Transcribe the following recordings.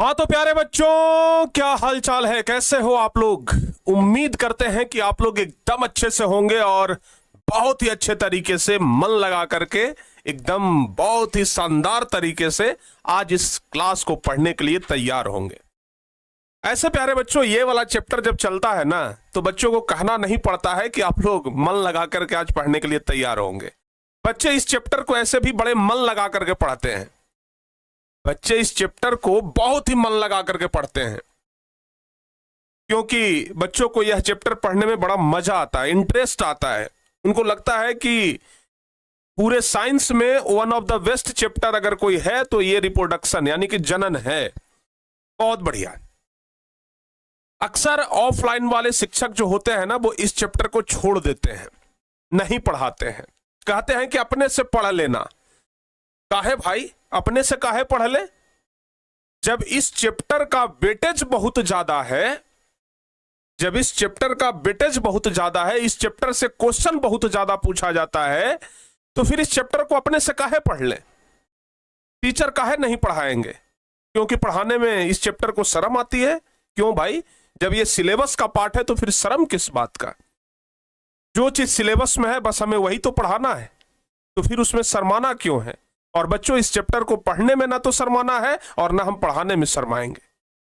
हाँ तो प्यारे बच्चों, क्या हाल चाल है? कैसे हो आप लोग? उम्मीद करते हैं कि आप लोग एकदम अच्छे से होंगे और बहुत ही अच्छे तरीके से मन लगा करके एकदम बहुत ही शानदार तरीके से आज इस क्लास को पढ़ने के लिए तैयार होंगे। ऐसे प्यारे बच्चों, ये वाला चैप्टर जब चलता है ना, तो बच्चों को कहना नहीं पड़ता है कि आप लोग मन लगा करके आज पढ़ने के लिए तैयार होंगे। बच्चे इस चैप्टर को ऐसे भी बड़े मन लगा करके पढ़ते हैं। बच्चे इस चैप्टर को बहुत ही मन लगा करके पढ़ते हैं, क्योंकि बच्चों को यह चैप्टर पढ़ने में बड़ा मजा आता है, इंटरेस्ट आता है। उनको लगता है कि पूरे साइंस में one of the best chapter अगर कोई है तो ये रिप्रोडक्शन यानी कि जनन है। बहुत बढ़िया। अक्सर ऑफलाइन वाले शिक्षक जो होते हैं ना, वो इस चैप्टर को छोड़ देते हैं, नहीं पढ़ाते हैं, कहते हैं कि अपने से पढ़ लेना। काहे भाई, अपने से काहे पढ़ ले? जब इस चैप्टर का वेटेज बहुत ज्यादा है, जब इस चैप्टर का वेटेज बहुत ज्यादा है, इस चैप्टर से क्वेश्चन बहुत ज्यादा पूछा जाता है, तो फिर इस चैप्टर को अपने से काहे पढ़ ले? टीचर काहे नहीं पढ़ाएंगे? क्योंकि पढ़ाने में इस चैप्टर को शर्म आती है। क्यों भाई? जब ये सिलेबस का पार्ट है तो फिर शर्म किस बात का? जो चीज सिलेबस में है बस हमें वही तो पढ़ाना है, तो फिर उसमें शर्माना क्यों है? और बच्चों, इस चैप्टर को पढ़ने में ना तो शर्माना है और ना हम पढ़ाने में शर्माएंगे।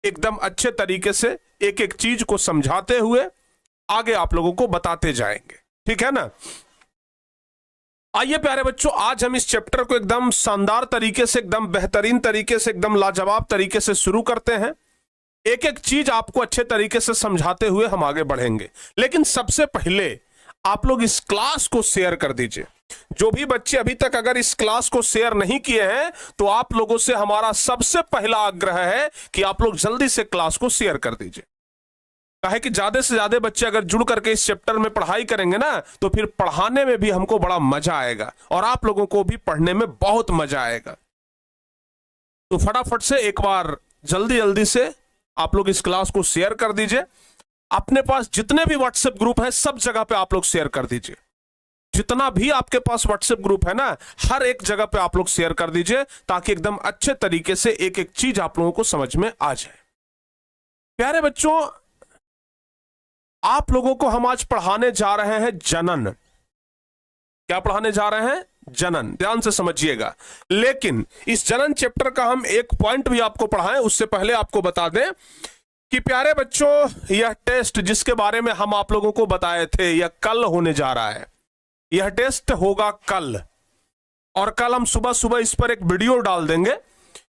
एकदम अच्छे तरीके से एक एक चीज को समझाते हुए आगे आप लोगों को बताते जाएंगे, ठीक है ना? आइए प्यारे बच्चों, आज हम इस चैप्टर को एकदम शानदार तरीके से, एकदम बेहतरीन तरीके से, एकदम लाजवाब तरीके से शुरू करते हैं। एक एक चीज आपको अच्छे तरीके से समझाते हुए हम आगे बढ़ेंगे। लेकिन सबसे पहले आप लोग इस क्लास को शेयर कर दीजिए। जो भी बच्चे अभी तक अगर इस क्लास को शेयर नहीं किए हैं, तो आप लोगों से हमारा सबसे पहला आग्रह है कि आप लोग जल्दी से क्लास को शेयर कर दीजिए। काहे कि ज्यादा से ज्यादा बच्चे अगर जुड़ करके इस चैप्टर में पढ़ाई करेंगे ना, तो फिर पढ़ाने में भी हमको बड़ा मजा आएगा और आप लोगों को भी पढ़ने में बहुत मजा आएगा। तो फटाफट से एक बार जल्दी जल्दी से आप लोग इस क्लास को शेयर कर दीजिए। अपने पास जितने भी व्हाट्सएप ग्रुप है सब जगह पे आप लोग शेयर कर दीजिए। जितना भी आपके पास व्हाट्सएप ग्रुप है ना, हर एक जगह पे आप लोग शेयर कर दीजिए, ताकि एकदम अच्छे तरीके से एक एक चीज आप लोगों को समझ में आ जाए। प्यारे बच्चों, आप लोगों को हम आज पढ़ाने जा रहे हैं जनन। क्या पढ़ाने जा रहे हैं? जनन। ध्यान से समझिएगा। लेकिन इस जनन चैप्टर का हम एक पॉइंट भी आपको पढ़ाएं उससे पहले आपको बता दें कि प्यारे बच्चों, यह टेस्ट जिसके बारे में हम आप लोगों को बताए थे, यह कल होने जा रहा है। यह टेस्ट होगा कल, और कल हम सुबह सुबह इस पर एक वीडियो डाल देंगे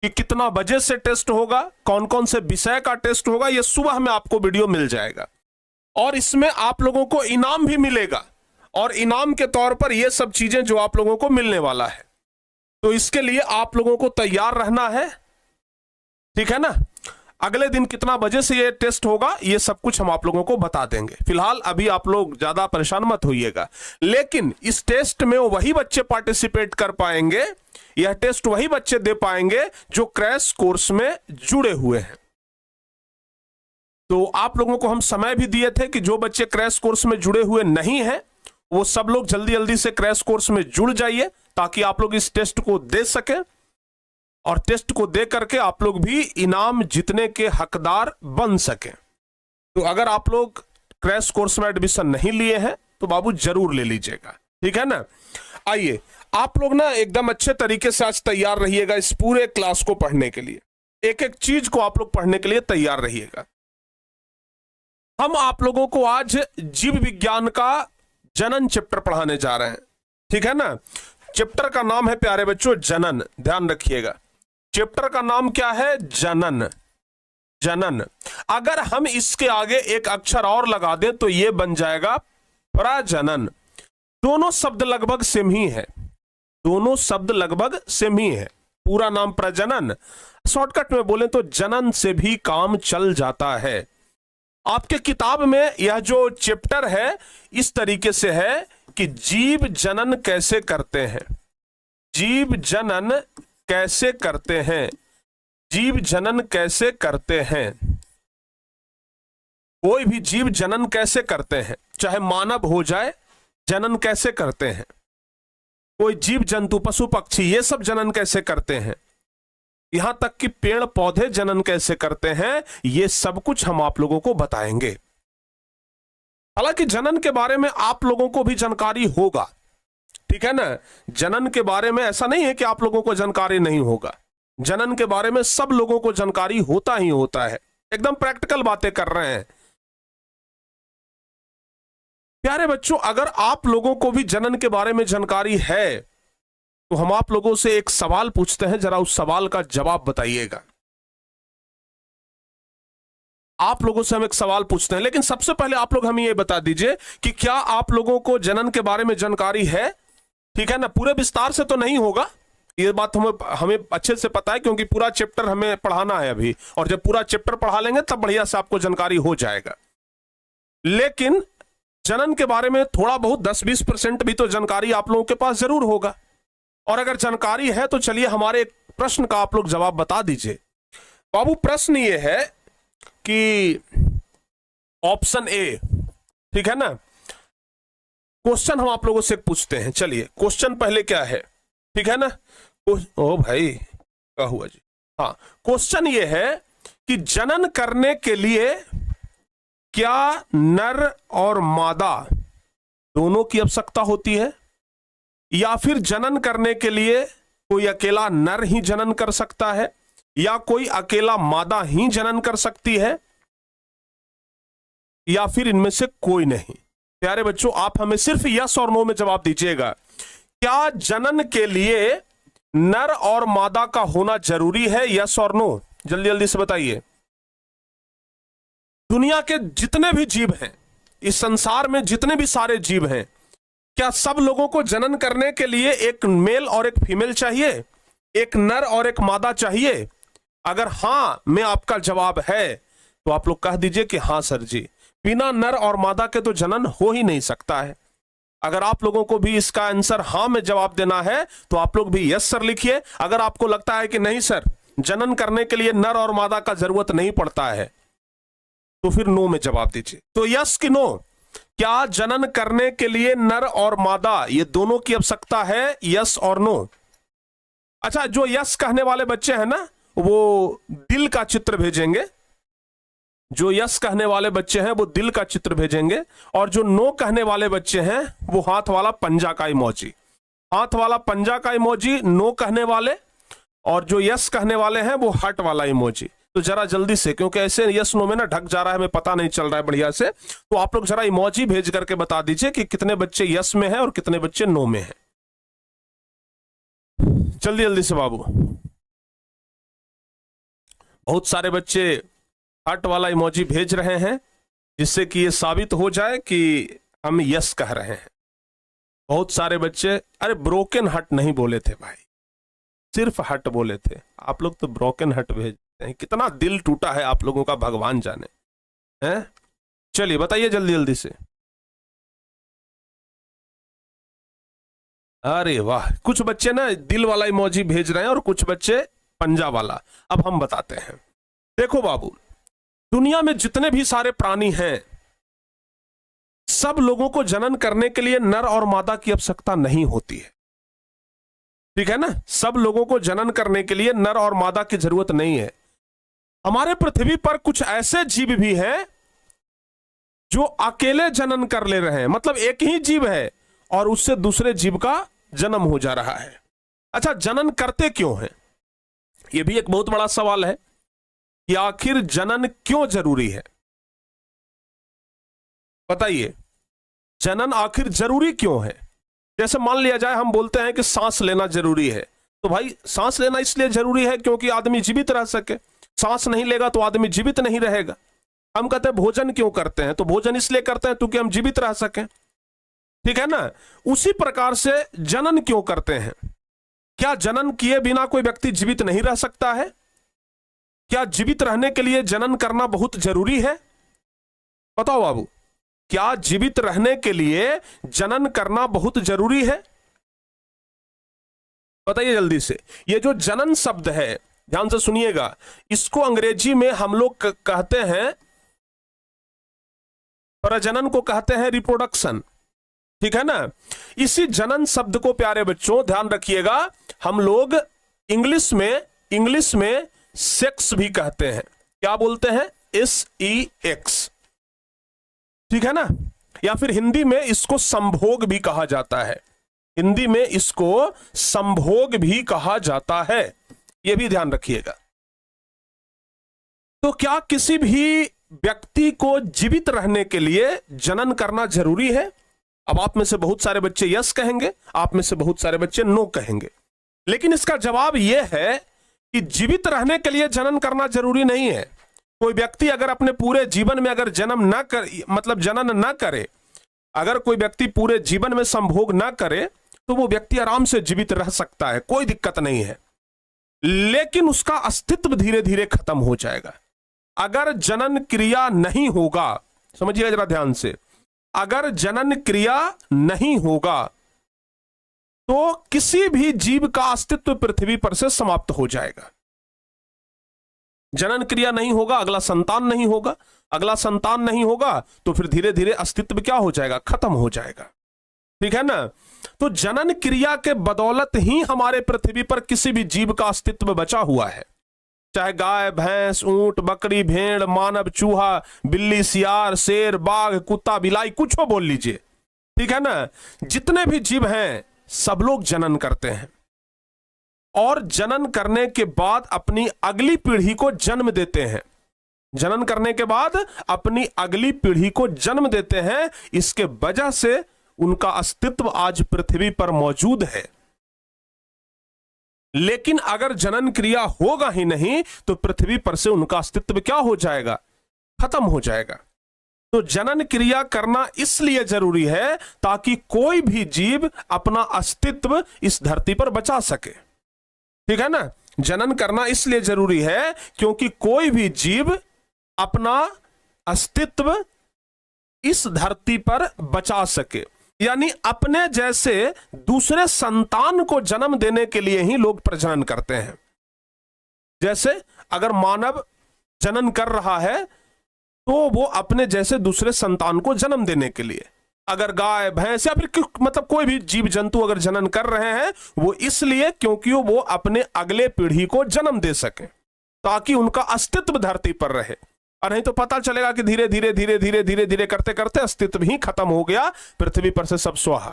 कि कितना बजे से टेस्ट होगा, कौन कौन से विषय का टेस्ट होगा। यह सुबह में आपको वीडियो मिल जाएगा और इसमें आप लोगों को इनाम भी मिलेगा, और इनाम के तौर पर यह सब चीजें जो आप लोगों को मिलने वाला है। तो इसके लिए आप लोगों को तैयार रहना है, ठीक है ना? अगले दिन कितना बजे से ये टेस्ट होगा, ये सब कुछ हम आप लोगों को बता देंगे। फिलहाल अभी आप लोग ज्यादा परेशान मत होइएगा। लेकिन इस टेस्ट में वही बच्चे पार्टिसिपेट कर पाएंगे, यह टेस्ट वही बच्चे दे पाएंगे जो क्रैश कोर्स में जुड़े हुए हैं। तो आप लोगों को हम समय भी दिए थे कि जो बच्चे क्रैश कोर्स में जुड़े हुए नहीं हैं, वो सब लोग जल्दी जल्दी से क्रैश कोर्स में जुड़ जाइए, ताकि आप लोग इस टेस्ट को दे सके और टेस्ट को दे करके आप लोग भी इनाम जीतने के हकदार बन सके। तो अगर आप लोग क्रैश कोर्स में एडमिशन नहीं लिए हैं तो बाबू जरूर ले लीजिएगा, ठीक है ना? आइए, आप लोग ना एकदम अच्छे तरीके से आज तैयार रहिएगा इस पूरे क्लास को पढ़ने के लिए। एक एक चीज को आप लोग पढ़ने के लिए तैयार रहिएगा। हम आप लोगों को आज जीव विज्ञान का जनन चैप्टर पढ़ाने जा रहे हैं, ठीक है ना? चैप्टर का नाम है प्यारे बच्चों जनन। ध्यान रखिएगा, चैप्टर का नाम क्या है? जनन। जनन। अगर हम इसके आगे एक अक्षर और लगा दें तो यह बन जाएगा प्रजनन। दोनों शब्द लगभग सेम ही है, दोनों शब्द लगभग सेम ही है। पूरा नाम प्रजनन, शॉर्टकट में बोले तो जनन से भी काम चल जाता है। आपके किताब में यह जो चैप्टर है इस तरीके से है कि जीव जनन कैसे करते हैं। जीव जनन कैसे करते हैं? जीव जनन कैसे करते हैं? कोई भी जीव जनन कैसे करते हैं, चाहे मानव हो जाए, जनन कैसे करते हैं। कोई जीव जंतु, पशु पक्षी, ये सब जनन कैसे करते हैं। यहां तक कि पेड़ पौधे जनन कैसे करते हैं, ये सब कुछ हम आप लोगों को बताएंगे। हालांकि जनन के बारे में आप लोगों को भी जानकारी होगा, ठीक है ना। जनन के बारे में ऐसा नहीं है कि आप लोगों को जानकारी नहीं होगा, जनन के बारे में सब लोगों को जानकारी होता ही होता है। एकदम प्रैक्टिकल बातें कर रहे हैं प्यारे बच्चों। अगर आप लोगों को भी जनन के बारे में जानकारी है तो हम आप लोगों से एक सवाल पूछते हैं, जरा उस सवाल का जवाब बताइएगा। आप लोगों से हम एक सवाल पूछते हैं, लेकिन सबसे पहले आप लोग हमें यह बता दीजिए कि क्या आप लोगों को जनन के बारे में जानकारी है, ठीक है ना। पूरे विस्तार से तो नहीं होगा, ये बात हमें अच्छे से पता है, क्योंकि पूरा चैप्टर हमें पढ़ाना है अभी, और जब पूरा चैप्टर पढ़ा लेंगे तब बढ़िया से आपको जानकारी हो जाएगा। लेकिन जनन के बारे में थोड़ा बहुत 10-20% भी तो जानकारी आप लोगों के पास जरूर होगा। और अगर जानकारी है तो चलिए हमारे एक प्रश्न का आप लोग जवाब बता दीजिए। बाबू प्रश्न ये है कि ऑप्शन ए, ठीक है ना। क्वेश्चन हम आप लोगों से पूछते हैं, चलिए क्वेश्चन पहले क्या है, ठीक है ना। ओ भाई क्या हुआ जी, हाँ क्वेश्चन ये है कि जनन करने के लिए क्या नर और मादा दोनों की आवश्यकता होती है, या फिर जनन करने के लिए कोई अकेला नर ही जनन कर सकता है, या कोई अकेला मादा ही जनन कर सकती है, या फिर इनमें से कोई नहीं। प्यारे बच्चों आप हमें सिर्फ यस और नो में जवाब दीजिएगा। क्या जनन के लिए नर और मादा का होना जरूरी है, यस और नो, जल्दी जल्दी से बताइए। दुनिया के जितने भी जीव हैं, इस संसार में जितने भी सारे जीव हैं, क्या सब लोगों को जनन करने के लिए एक मेल और एक फीमेल चाहिए, एक नर और एक मादा चाहिए? अगर हां में आपका जवाब है तो आप लोग कह दीजिए कि हां सर जी, बिना नर और मादा के तो जनन हो ही नहीं सकता है। अगर आप लोगों को भी इसका आंसर हां में जवाब देना है तो आप लोग भी यस सर लिखिए। अगर आपको लगता है कि नहीं सर, जनन करने के लिए नर और मादा का जरूरत नहीं पड़ता है, तो फिर नो में जवाब दीजिए। तो यस कि नो, क्या जनन करने के लिए नर और मादा ये दोनों की आवश्यकता है, यस और नो? अच्छा, जो यस कहने वाले बच्चे हैं ना वो दिल का चित्र भेजेंगे, जो यस कहने वाले बच्चे हैं वो दिल का चित्र भेजेंगे, और जो नो कहने वाले बच्चे हैं वो हाथ वाला पंजा का इमोजी, हाथ वाला पंजा का इमोजी नो कहने वाले, और जो यस कहने वाले हैं वो हार्ट वाला इमोजी। तो जरा जल्दी से, क्योंकि ऐसे यस नो में ना ढक जा रहा है, हमें पता नहीं चल रहा है बढ़िया से, तो आप लोग जरा इमोजी भेज करके बता दीजिए कि कितने बच्चे यस में हैं और कितने बच्चे नो में हैं। जल्दी जल्दी से बाबू। बहुत सारे बच्चे हार्ट वाला इमोजी भेज रहे हैं, जिससे कि ये साबित हो जाए कि हम यस कह रहे हैं। बहुत सारे बच्चे, अरे ब्रोकन हार्ट नहीं बोले थे भाई, सिर्फ हार्ट बोले थे। आप लोग तो ब्रोकन हार्ट भेजते हैं, कितना दिल टूटा है आप लोगों का भगवान जाने हैं। चलिए बताइए जल्दी जल्दी से। अरे वाह, कुछ बच्चे ना दिल वाला इमोजी भेज रहे हैं और कुछ बच्चे पंजा वाला। अब हम बताते हैं। देखो बाबू, दुनिया में जितने भी सारे प्राणी हैं, सब लोगों को जनन करने के लिए नर और मादा की आवश्यकता नहीं होती है, ठीक है ना। सब लोगों को जनन करने के लिए नर और मादा की जरूरत नहीं है। हमारे पृथ्वी पर कुछ ऐसे जीव भी हैं जो अकेले जनन कर ले रहे हैं, मतलब एक ही जीव है और उससे दूसरे जीव का जन्म हो जा रहा है। अच्छा, जनन करते क्यों हैं? यह भी एक बहुत बड़ा सवाल है कि आखिर जनन क्यों जरूरी है। बताइए, जनन आखिर जरूरी क्यों है? जैसे मान लिया जाए हम बोलते हैं कि सांस लेना जरूरी है, तो भाई सांस लेना इसलिए जरूरी है क्योंकि आदमी जीवित रह सके। सांस नहीं लेगा तो आदमी जीवित नहीं रहेगा। हम कहते हैं भोजन क्यों करते हैं, तो भोजन इसलिए करते हैं क्योंकि हम जीवित रह सकें, ठीक है ना। उसी प्रकार से जनन क्यों करते हैं? क्या जनन किए बिना कोई व्यक्ति जीवित नहीं रह सकता है? क्या जीवित रहने के लिए जनन करना बहुत जरूरी है? बताओ बाबू, क्या जीवित रहने के लिए जनन करना बहुत जरूरी है? बताइए जल्दी से। ये जो जनन शब्द है, ध्यान से सुनिएगा, इसको अंग्रेजी में हम लोग कहते हैं, प्रजनन को कहते हैं रिप्रोडक्शन, ठीक है ना। इसी जनन शब्द को प्यारे बच्चों ध्यान रखिएगा, हम लोग इंग्लिश में इंग्लिश में सेक्स भी कहते हैं। क्या बोलते हैं? SEX, ठीक है ना। या फिर हिंदी में इसको संभोग भी कहा जाता है, हिंदी में इसको संभोग भी कहा जाता है, यह भी ध्यान रखिएगा। तो क्या किसी भी व्यक्ति को जीवित रहने के लिए जनन करना जरूरी है? अब आप में से बहुत सारे बच्चे यस कहेंगे, आप में से बहुत सारे बच्चे नो कहेंगे, लेकिन इसका जवाब यह है कि जीवित रहने के लिए जनन करना जरूरी नहीं है। कोई व्यक्ति अगर अपने पूरे जीवन में अगर जन्म ना कर मतलब जनन ना करे, अगर कोई व्यक्ति पूरे जीवन में संभोग ना करे, तो वो व्यक्ति आराम से जीवित रह सकता है, कोई दिक्कत नहीं है, लेकिन उसका अस्तित्व धीरे धीरे खत्म हो जाएगा। अगर जनन क्रिया नहीं होगा, समझिएगा जरा ध्यान से, अगर जनन क्रिया नहीं होगा तो किसी भी जीव का अस्तित्व पृथ्वी पर से समाप्त हो जाएगा। जनन क्रिया नहीं होगा, अगला संतान नहीं होगा, अगला संतान नहीं होगा तो फिर धीरे धीरे अस्तित्व क्या हो जाएगा? खत्म हो जाएगा, ठीक है ना। तो जनन क्रिया के बदौलत ही हमारे पृथ्वी पर किसी भी जीव का अस्तित्व बचा हुआ है, चाहे गाय, भैंस, ऊंट, बकरी, भेड़, मानव, चूहा, बिल्ली, सियार, शेर, बाघ, कुत्ता, बिलाई, कुछ हो बोल लीजिए, ठीक है ना। जितने भी जीव हैं सब लोग जनन करते हैं और जनन करने के बाद अपनी अगली पीढ़ी को जन्म देते हैं। जनन करने के बाद अपनी अगली पीढ़ी को जन्म देते हैं, इसके वजह से उनका अस्तित्व आज पृथ्वी पर मौजूद है। लेकिन अगर जनन क्रिया होगा ही नहीं तो पृथ्वी पर से उनका अस्तित्व क्या हो जाएगा? खत्म हो जाएगा। तो जनन क्रिया करना इसलिए जरूरी है ताकि कोई भी जीव अपना अस्तित्व इस धरती पर बचा सके, ठीक है ना। जनन करना इसलिए जरूरी है क्योंकि कोई भी जीव अपना अस्तित्व इस धरती पर बचा सके, यानी अपने जैसे दूसरे संतान को जन्म देने के लिए ही लोग प्रजनन करते हैं। जैसे अगर मानव जनन कर रहा है तो वो अपने जैसे दूसरे संतान को जन्म देने के लिए, अगर गाय, भैंस या फिर मतलब कोई भी जीव जंतु अगर जनन कर रहे हैं, वो इसलिए क्योंकि वो अपने अगले पीढ़ी को जन्म दे सके ताकि उनका अस्तित्व धरती पर रहे। और नहीं तो पता चलेगा कि धीरे धीरे धीरे धीरे धीरे धीरे करते करते अस्तित्व ही खत्म हो गया, पृथ्वी पर से सब स्वाहा,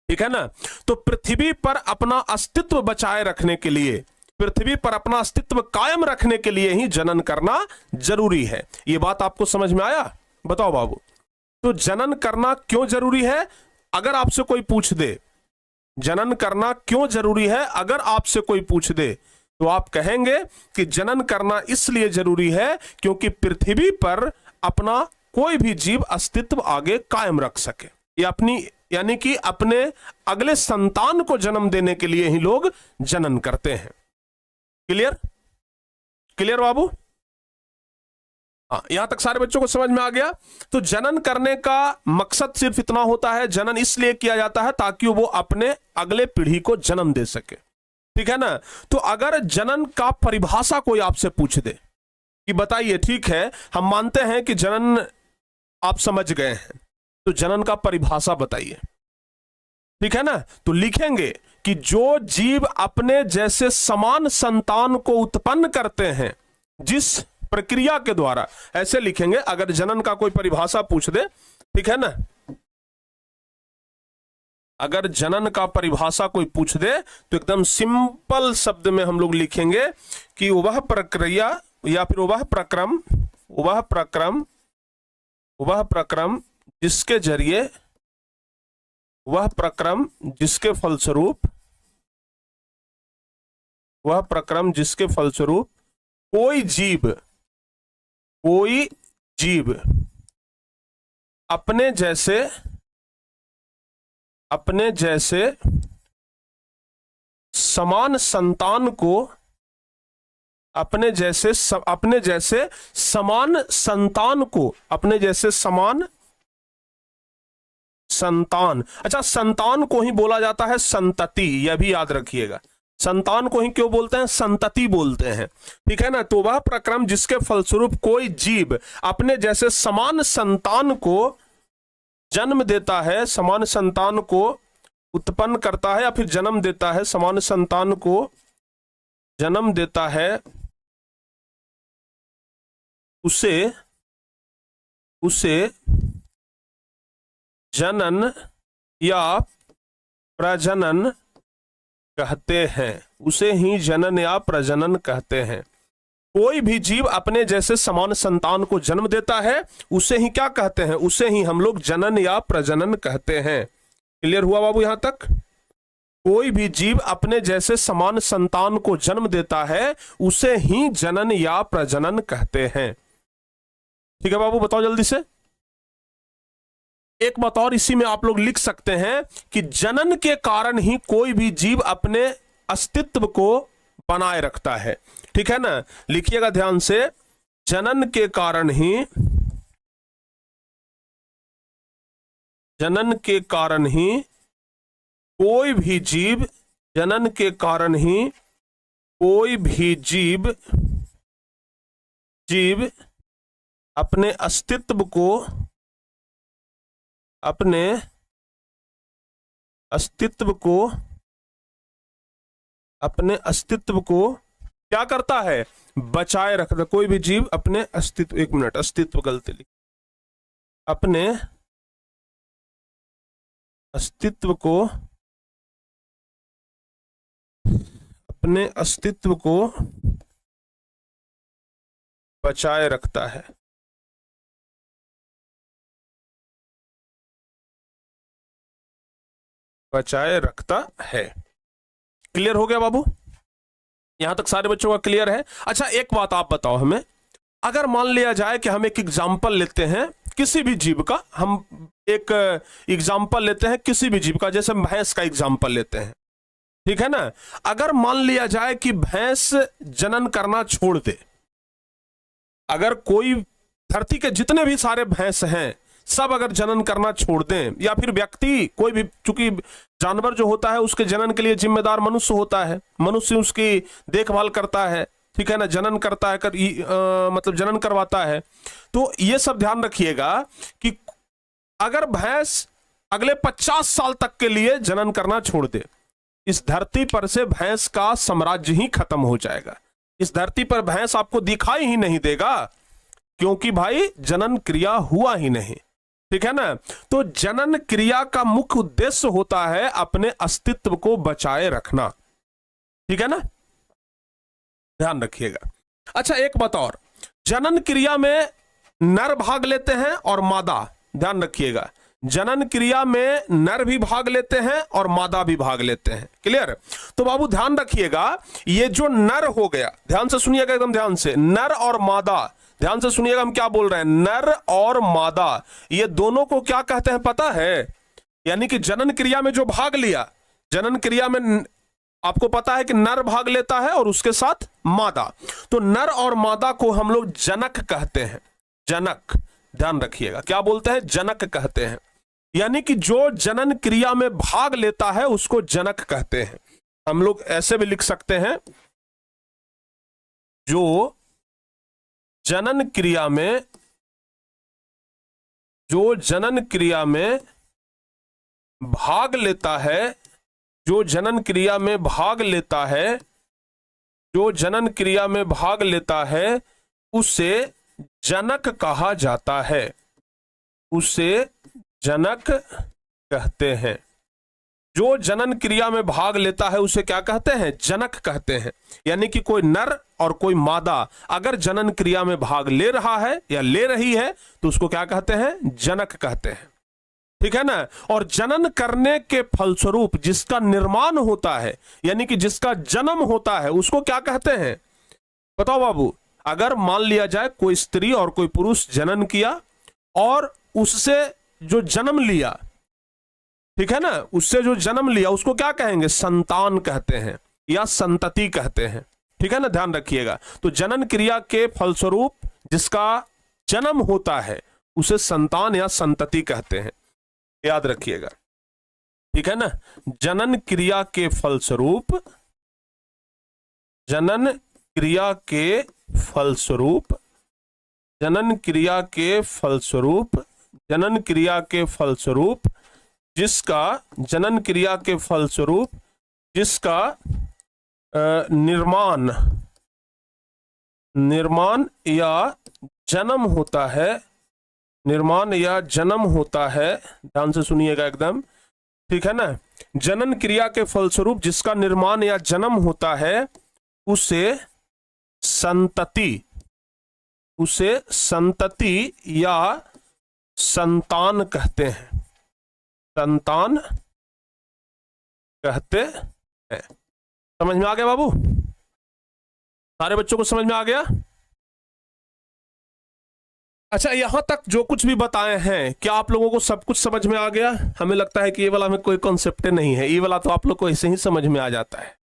ठीक है ना। तो पृथ्वी पर अपना अस्तित्व बचाए रखने के लिए, पृथ्वी पर अपना अस्तित्व कायम रखने के लिए ही जनन करना जरूरी है। यह बात आपको समझ में आया? बताओ बाबू, तो जनन करना क्यों जरूरी है? अगर आपसे कोई पूछ दे जनन करना क्यों जरूरी है, अगर आपसे कोई पूछ दे तो आप कहेंगे कि जनन करना इसलिए जरूरी है क्योंकि पृथ्वी पर अपना कोई भी जीव अस्तित्व आगे कायम रख सके, ये अपनी यानी कि अपने अगले संतान को जन्म देने के लिए ही लोग जनन करते हैं। क्लियर? क्लियर बाबू? हाँ, यहां तक सारे बच्चों को समझ में आ गया। तो जनन करने का मकसद सिर्फ इतना होता है, जनन इसलिए किया जाता है ताकि वो अपने अगले पीढ़ी को जन्म दे सके, ठीक है ना। तो अगर जनन का परिभाषा कोई आपसे पूछ दे कि बताइए, ठीक है हम मानते हैं कि जनन आप समझ गए हैं, तो जनन का परिभाषा बताइए, ठीक है ना। तो लिखेंगे कि जो जीव अपने जैसे समान संतान को उत्पन्न करते हैं जिस प्रक्रिया के द्वारा, ऐसे लिखेंगे अगर जनन का कोई परिभाषा पूछ दे, ठीक है ना। अगर जनन का परिभाषा कोई पूछ दे तो एकदम सिंपल शब्द में हम लोग लिखेंगे कि वह प्रक्रिया या फिर वह प्रक्रम जिसके जरिए, वह प्रक्रम जिसके फलस्वरूप कोई जीव अपने जैसे समान संतान को, अपने जैसे समान संतान, अच्छा संतान को ही बोला जाता है संतति, यह भी याद रखिएगा। संतान को ही क्यों बोलते हैं? संतति बोलते हैं, ठीक है ना। तो वह प्रक्रम जिसके फलस्वरूप कोई जीव अपने जैसे समान संतान को जन्म देता है, समान संतान को उत्पन्न करता है या फिर जन्म देता है, समान संतान को जन्म देता है उसे जनन या प्रजनन कहते हैं, उसे ही जनन या प्रजनन कहते हैं। कोई भी जीव अपने जैसे समान संतान को जन्म देता है उसे ही क्या कहते हैं, उसे ही हम लोग जनन या प्रजनन कहते हैं। क्लियर हुआ बाबू यहां तक? कोई भी जीव अपने जैसे समान संतान को जन्म देता है उसे ही जनन या प्रजनन कहते हैं। ठीक है बाबू, बताओ जल्दी से। एक बात और इसी में आप लोग लिख सकते हैं कि जनन के कारण ही कोई भी जीव अपने अस्तित्व को बनाए रखता है। ठीक है ना, लिखिएगा ध्यान से। जनन के कारण ही कोई भी जीव, जनन के कारण ही कोई भी जीव अपने अस्तित्व को क्या करता है, बचाए रखता। कोई भी जीव अपने अस्तित्व, एक मिनट, अस्तित्व गलती लिख, अपने अस्तित्व को बचाए रखता है। क्लियर हो गया बाबू? यहां तक सारे बच्चों का क्लियर है? अच्छा एक बात आप बताओ हमें, अगर मान लिया जाए कि हम एक एग्जाम्पल लेते हैं किसी भी जीव का, हम एक एग्जाम्पल लेते हैं किसी भी जीव का, जैसे भैंस का एग्जाम्पल लेते हैं, ठीक है ना। अगर मान लिया जाए कि भैंस जनन करना छोड़ दे, अगर कोई धरती के जितने भी सारे भैंस हैं सब अगर जनन करना छोड़ दें, या फिर व्यक्ति कोई भी, चूंकि जानवर जो होता है उसके जनन के लिए जिम्मेदार मनुष्य होता है, मनुष्य उसकी देखभाल करता है, ठीक है ना, जनन करता है, मतलब जनन करवाता है। तो ये सब ध्यान रखिएगा कि अगर भैंस अगले 50 साल तक के लिए जनन करना छोड़ दे, इस धरती पर से भैंस का साम्राज्य ही खत्म हो जाएगा। इस धरती पर भैंस आपको दिखाई ही नहीं देगा, क्योंकि भाई जनन क्रिया हुआ ही नहीं। ठीक है ना। तो जनन क्रिया का मुख्य उद्देश्य होता है अपने अस्तित्व को बचाए रखना। ठीक है ना, ध्यान रखिएगा। अच्छा एक बात और, जनन क्रिया में नर भाग लेते हैं और मादा, ध्यान रखिएगा, जनन क्रिया में नर भी भाग लेते हैं और मादा भी भाग लेते हैं। क्लियर? तो बाबू ध्यान रखिएगा, ये जो नर हो गया, ध्यान से सुनिएगा एकदम ध्यान से, नर और मादा, ध्यान से सुनिएगा हम क्या बोल रहे हैं, नर और मादा, ये दोनों को क्या कहते हैं पता है? यानी कि जनन क्रिया में जो भाग लिया, जनन क्रिया में आपको पता है कि नर भाग लेता है और उसके साथ मादा, तो नर और मादा को हम लोग जनक कहते हैं। जनक, ध्यान रखिएगा, क्या बोलते हैं? जनक कहते हैं। यानी कि जो जनन क्रिया में भाग लेता है उसको जनक कहते हैं। हम लोग ऐसे भी लिख सकते हैं, जो जनन क्रिया में भाग लेता है, जो जनन क्रिया में भाग लेता है उसे जनक कहा जाता है, उसे जनक कहते हैं। जो जनन क्रिया में भाग लेता है उसे क्या कहते हैं? जनक कहते हैं। यानी कि कोई नर और कोई मादा अगर जनन क्रिया में भाग ले रहा है या ले रही है तो उसको क्या कहते हैं? जनक कहते हैं। ठीक है ना। और जनन करने के फलस्वरूप जिसका निर्माण होता है, यानी कि जिसका जन्म होता है, उसको क्या कहते हैं? बताओ बाबू, अगर मान लिया जाए कोई स्त्री और कोई पुरुष जनन किया और उससे जो जन्म लिया, ठीक है ना, उससे जो जन्म लिया उसको क्या कहेंगे? संतान कहते हैं या संतति कहते हैं। ठीक है ना, ध्यान रखिएगा। तो जनन क्रिया के फलस्वरूप जिसका जन्म होता है उसे संतान या संतति कहते हैं, याद रखिएगा। ठीक है ना। जनन क्रिया के फलस्वरूप, जनन क्रिया के फलस्वरूप, जनन क्रिया के फलस्वरूप, जनन क्रिया के फलस्वरूप जिसका, जनन क्रिया के फलस्वरूप जिसका निर्माण या जन्म होता है, निर्माण या जन्म होता है, ध्यान से सुनिएगा एकदम, ठीक है ना। जनन क्रिया के फलस्वरूप जिसका निर्माण या जन्म होता है उसे संतति या संतान कहते हैं, संतान कहते हैं। समझ में आ गया बाबू? सारे बच्चों को समझ में आ गया? अच्छा, यहां तक जो कुछ भी बताए हैं, क्या आप लोगों को सब कुछ समझ में आ गया? हमें लगता है कि ये वाला हमें कोई कॉन्सेप्ट नहीं है, ये वाला तो आप लोग को ऐसे ही समझ में आ जाता है,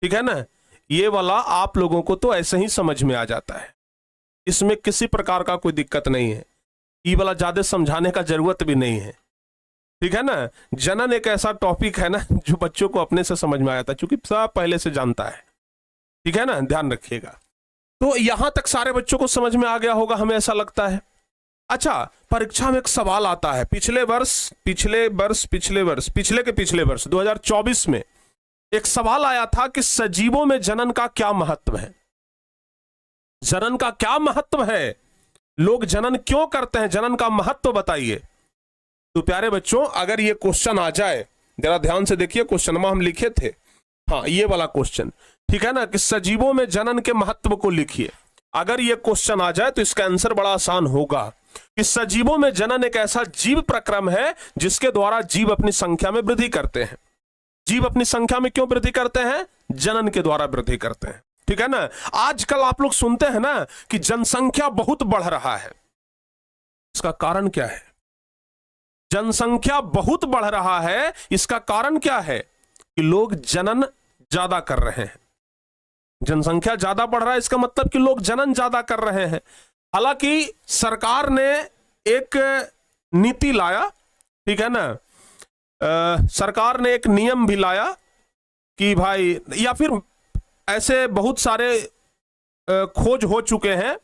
ठीक है ना। ये वाला आप लोगों को तो ऐसे ही समझ में आ जाता है, इसमें किसी प्रकार का कोई दिक्कत नहीं है, ये वाला ज्यादा समझाने का जरूरत भी नहीं है, ठीक है ना। जनन एक ऐसा टॉपिक है ना जो बच्चों को अपने से समझ में आ जाता है, क्योंकि सब पहले से जानता है, ठीक है ना, ध्यान रखिएगा। तो यहां तक सारे बच्चों को समझ में आ गया होगा, हमें ऐसा लगता है। अच्छा, परीक्षा में एक सवाल आता है, पिछले के पिछले वर्ष 2024 में एक सवाल आया था कि सजीवों में जनन का क्या महत्व है, जनन का क्या महत्व है, लोग जनन क्यों करते हैं, जनन का महत्व बताइए। तो प्यारे बच्चों, अगर ये क्वेश्चन आ जाए, जरा ध्यान से देखिए, क्वेश्चन में हम लिखे थे, हाँ ये वाला क्वेश्चन, ठीक है ना, कि सजीवों में जनन के महत्व को लिखिए। अगर ये क्वेश्चन आ जाए तो इसका आंसर बड़ा आसान होगा कि सजीवों में जनन एक ऐसा जीव प्रक्रम है जिसके द्वारा जीव अपनी संख्या में वृद्धि करते हैं। जीव अपनी संख्या में क्यों वृद्धि करते हैं? जनन के द्वारा वृद्धि करते हैं, ठीक है ना। आजकल आप लोग सुनते हैं ना कि जनसंख्या बहुत बढ़ रहा है, इसका कारण क्या है? जनसंख्या बहुत बढ़ रहा है, इसका कारण क्या है? कि लोग जनन ज्यादा कर रहे हैं। जनसंख्या ज्यादा बढ़ रहा है, इसका मतलब कि लोग जनन ज्यादा कर रहे हैं। हालांकि सरकार ने एक नीति लाया, ठीक है ना, सरकार ने एक नियम भी लाया कि भाई, या फिर ऐसे बहुत सारे खोज हो चुके हैं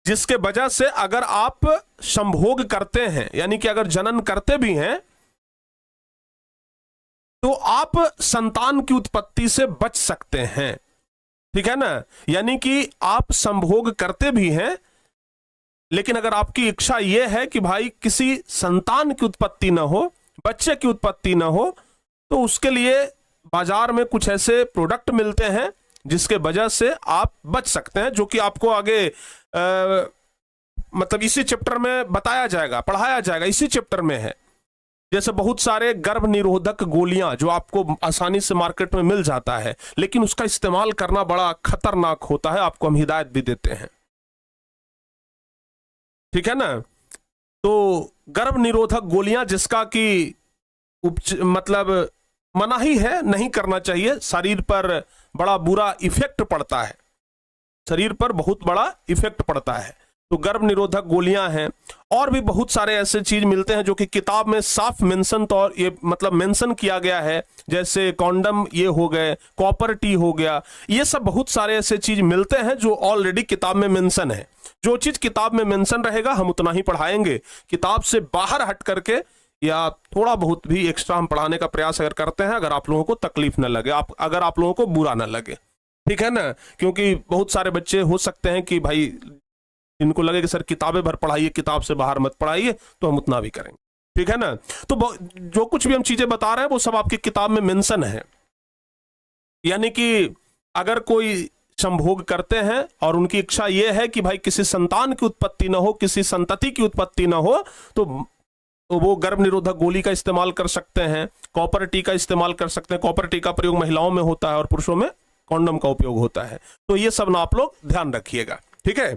जिसके वजह से अगर आप संभोग करते हैं, यानी कि अगर जनन करते भी हैं, तो आप संतान की उत्पत्ति से बच सकते हैं, ठीक है ना। यानी कि आप संभोग करते भी हैं, लेकिन अगर आपकी इच्छा यह है कि भाई किसी संतान की उत्पत्ति ना हो, बच्चे की उत्पत्ति ना हो, तो उसके लिए बाजार में कुछ ऐसे प्रोडक्ट मिलते हैं जिसके वजह से आप बच सकते हैं, जो कि आपको आगे मतलब इसी चैप्टर में बताया जाएगा, पढ़ाया जाएगा, इसी चैप्टर में है। जैसे बहुत सारे गर्भ निरोधक गोलियां जो आपको आसानी से मार्केट में मिल जाता है, लेकिन उसका इस्तेमाल करना बड़ा खतरनाक होता है, आपको हम हिदायत भी देते हैं, ठीक है ना। तो गर्भ निरोधक गोलियां जिसका कि मतलब मनाही है, नहीं करना चाहिए, शरीर पर बड़ा बुरा इफेक्ट पड़ता है, शरीर पर बहुत बड़ा इफेक्ट पड़ता है। तो गर्भ निरोधक गोलियां हैं, और भी बहुत सारे ऐसे चीज मिलते हैं जो कि किताब में साफ मेंशन, तो और ये मतलब मेंशन किया गया है, जैसे कॉन्डम ये हो गए, कॉपर टी हो गया, ये सब बहुत सारे ऐसे चीज मिलते हैं जो ऑलरेडी किताब में मेंशन है। जो चीज किताब में मेंशन रहेगा हम उतना ही पढ़ाएंगे, किताब से बाहर हट करके या थोड़ा बहुत भी एक्स्ट्रा हम पढ़ाने का प्रयास अगर करते हैं, अगर आप लोगों को तकलीफ न लगे, अगर आप लोगों को बुरा न लगे, ठीक है ना। क्योंकि बहुत सारे बच्चे हो सकते हैं कि भाई इनको लगे कि सर किताबें भर पढ़ाइए, किताब से बाहर मत पढ़ाइए, तो हम उतना भी करेंगे, ठीक है ना। तो जो कुछ भी हम चीजें बता रहे हैं वो सब आपकी किताब में मेंशन है। यानी कि अगर कोई संभोग करते हैं और उनकी इच्छा यह है कि भाई किसी संतान की उत्पत्ति ना हो, किसी संतति की उत्पत्ति ना हो, तो वो गर्भ निरोधक गोली का इस्तेमाल कर सकते हैं, कॉपर टी का इस्तेमाल कर सकते हैं। कॉपर टी का प्रयोग महिलाओं में होता है और पुरुषों में कॉन्डम का उपयोग होता है। तो ये सब ना आप लोग ध्यान रखिएगा, ठीक है।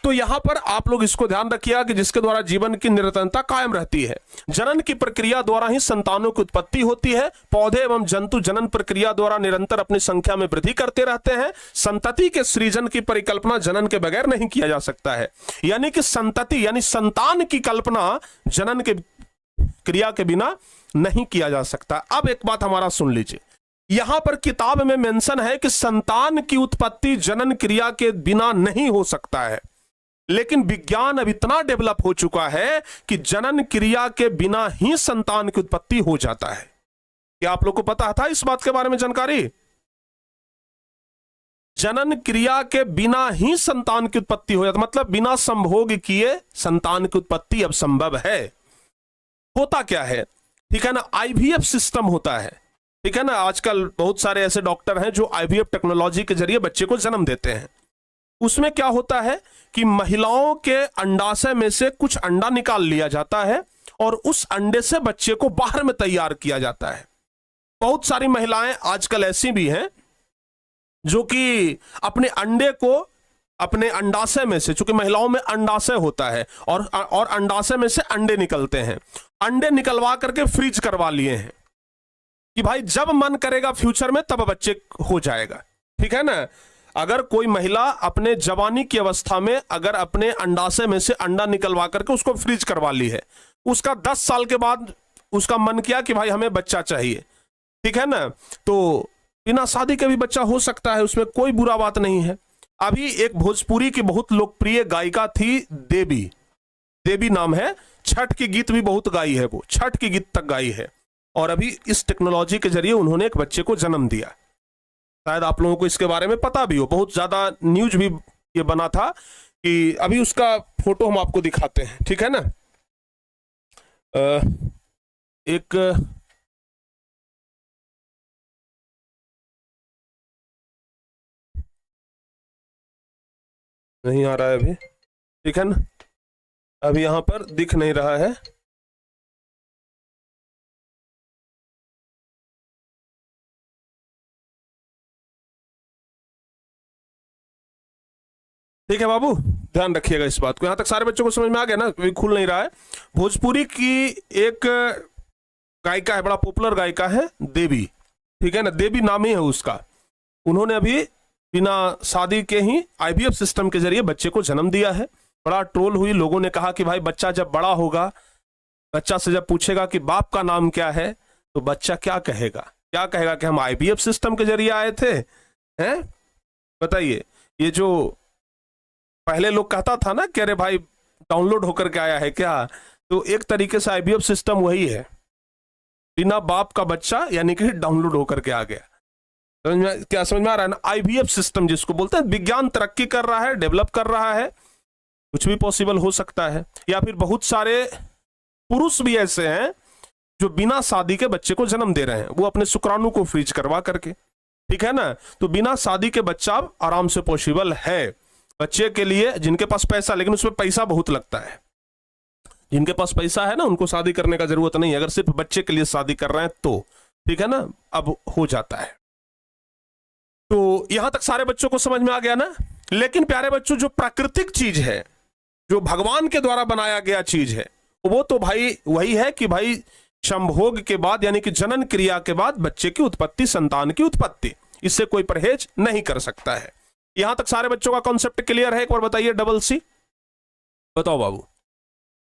तो यहां पर आप लोग इसको ध्यान रखिएगा कि जिसके द्वारा जीवन की निरंतरता कायम रहती है। जनन की प्रक्रिया द्वारा ही संतानों की उत्पत्ति होती है। पौधे एवं जंतु जनन प्रक्रिया द्वारा निरंतर अपनी संख्या में वृद्धि करते रहते हैं। संतति के सृजन की परिकल्पना जनन के बगैर नहीं किया जा सकता है। यानी कि संतति यानी संतान की कल्पना जनन के क्रिया के बिना नहीं किया जा सकता। अब एक बात हमारा सुन लीजिए, यहां पर किताब में मेंशन है कि संतान की उत्पत्ति जनन क्रिया के बिना नहीं हो सकता है, लेकिन विज्ञान अब इतना डेवलप हो चुका है कि जनन क्रिया के बिना ही संतान की उत्पत्ति हो जाता है। क्या आप लोग को पता था इस बात के बारे में जानकारी? जनन क्रिया के बिना ही संतान की उत्पत्ति हो जाती, मतलब बिना संभोग किए संतान की उत्पत्ति अब संभव है। होता क्या है, ठीक है ना, आईवीएफ सिस्टम होता है, ठीक है ना। आजकल बहुत सारे ऐसे डॉक्टर हैं जो आईवीएफ टेक्नोलॉजी के जरिए बच्चे को जन्म देते हैं। उसमें क्या होता है कि महिलाओं के अंडाशय में से कुछ अंडा निकाल लिया जाता है और उस अंडे से बच्चे को बाहर में तैयार किया जाता है। बहुत सारी महिलाएं आजकल ऐसी भी हैं जो कि अपने अंडे को अपने अंडाशय में से, चूंकि महिलाओं में अंडाशय होता है और अंडाशय में से अंडे निकलते हैं, अंडे निकलवा करके फ्रीज करवा लिए हैं कि भाई जब मन करेगा फ्यूचर में तब बच्चे हो जाएगा, ठीक है ना। अगर कोई महिला अपने जवानी की अवस्था में अगर अपने अंडाशय में से अंडा निकलवा करके उसको फ्रीज करवा ली है, उसका 10 साल के बाद उसका मन किया कि भाई हमें बच्चा चाहिए, ठीक है ना, तो बिना शादी के भी बच्चा हो सकता है, उसमें कोई बुरा बात नहीं है। अभी एक भोजपुरी की बहुत लोकप्रिय गायिका थी देवी, देवी नाम है, छठ के गीत भी बहुत गाई है, वो छठ के गीत तक गाई है और अभी इस टेक्नोलॉजी के जरिए उन्होंने एक बच्चे को जन्म दिया। शायद आप लोगों को इसके बारे में पता भी हो, बहुत ज्यादा न्यूज भी ये बना था कि अभी उसका फोटो हम आपको दिखाते हैं, ठीक है ना। एक नहीं आ रहा है अभी, ठीक है ना, अभी यहां पर दिख नहीं रहा है। ठीक है बाबू, ध्यान रखिएगा इस बात को। यहां तक सारे बच्चों को समझ में आ गया ना, कभी खुल नहीं रहा है। भोजपुरी की एक गायिका है, बड़ा पॉपुलर गायिका है देवी, ठीक है ना, देवी नाम ही है उसका। उन्होंने अभी बिना शादी के ही आईवीएफ सिस्टम के जरिए बच्चे को जन्म दिया है। बड़ा ट्रोल हुई, लोगों ने कहा कि भाई बच्चा जब बड़ा होगा, बच्चा से जब पूछेगा कि बाप का नाम क्या है, तो बच्चा क्या कहेगा, क्या कहेगा कि हम आईवीएफ सिस्टम के जरिए आए थे, हैं? बताइए, ये जो पहले लोग कहता था ना कि अरे भाई डाउनलोड होकर के आया है क्या, तो एक तरीके से आईवीएफ सिस्टम वही है, बिना बाप का बच्चा यानी कि डाउनलोड होकर के आ गया। समझ में, क्या समझ में आ रहा है ना, आईवीएफ सिस्टम जिसको बोलते हैं। विज्ञान तरक्की कर रहा है, डेवलप कर रहा है, कुछ भी पॉसिबल हो सकता है। या फिर बहुत सारे पुरुष भी ऐसे हैं जो बिना शादी के बच्चे को जन्म दे रहे हैं, वो अपने शुक्राणु को फ्रीज करवा करके, ठीक है ना। तो बिना शादी के बच्चा आराम से पॉसिबल है बच्चे के लिए, जिनके पास पैसा, लेकिन उसमें पैसा बहुत लगता है। जिनके पास पैसा है ना, उनको शादी करने का जरूरत नहीं है, अगर सिर्फ बच्चे के लिए शादी कर रहे हैं तो, ठीक है ना, अब हो जाता है। तो यहां तक सारे बच्चों को समझ में आ गया ना। लेकिन प्यारे बच्चों, जो प्राकृतिक चीज है, जो भगवान के द्वारा बनाया गया चीज है, वो तो भाई वही है कि भाई संभोग के बाद यानी कि जनन क्रिया के बाद बच्चे की उत्पत्ति, संतान की उत्पत्ति, इससे कोई परहेज नहीं कर सकता है। यहां तक सारे बच्चों का कॉन्सेप्ट क्लियर है? एक बार बताइए डबल सी, बताओ बाबू,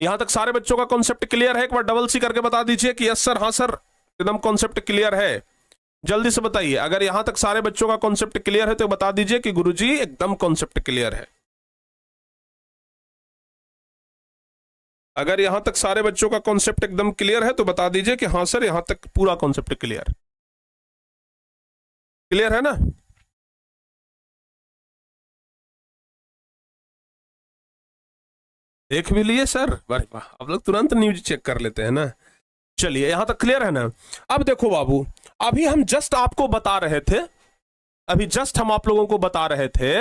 यहां तक सारे बच्चों का कॉन्सेप्ट क्लियर है? एक बार डबल सी करके बता दीजिए कि यस सर, हाँ सर, एकदम कॉन्सेप्ट क्लियर है। जल्दी से बताइए, अगर यहां तक सारे बच्चों का कॉन्सेप्ट क्लियर है तो बता दीजिए कि गुरुजी एकदम कॉन्सेप्ट क्लियर है। अगर यहां तक सारे बच्चों का कॉन्सेप्ट एकदम क्लियर है तो बता दीजिए कि हाँ सर, यहां तक पूरा कॉन्सेप्ट क्लियर, क्लियर है ना। देख भी लिए सर, अरे वाह, आप लोग तुरंत न्यूज चेक कर लेते हैं ना। चलिए, यहां तक क्लियर है ना। अब देखो बाबू, अभी हम जस्ट आपको बता रहे थे, अभी जस्ट हम आप लोगों को बता रहे थे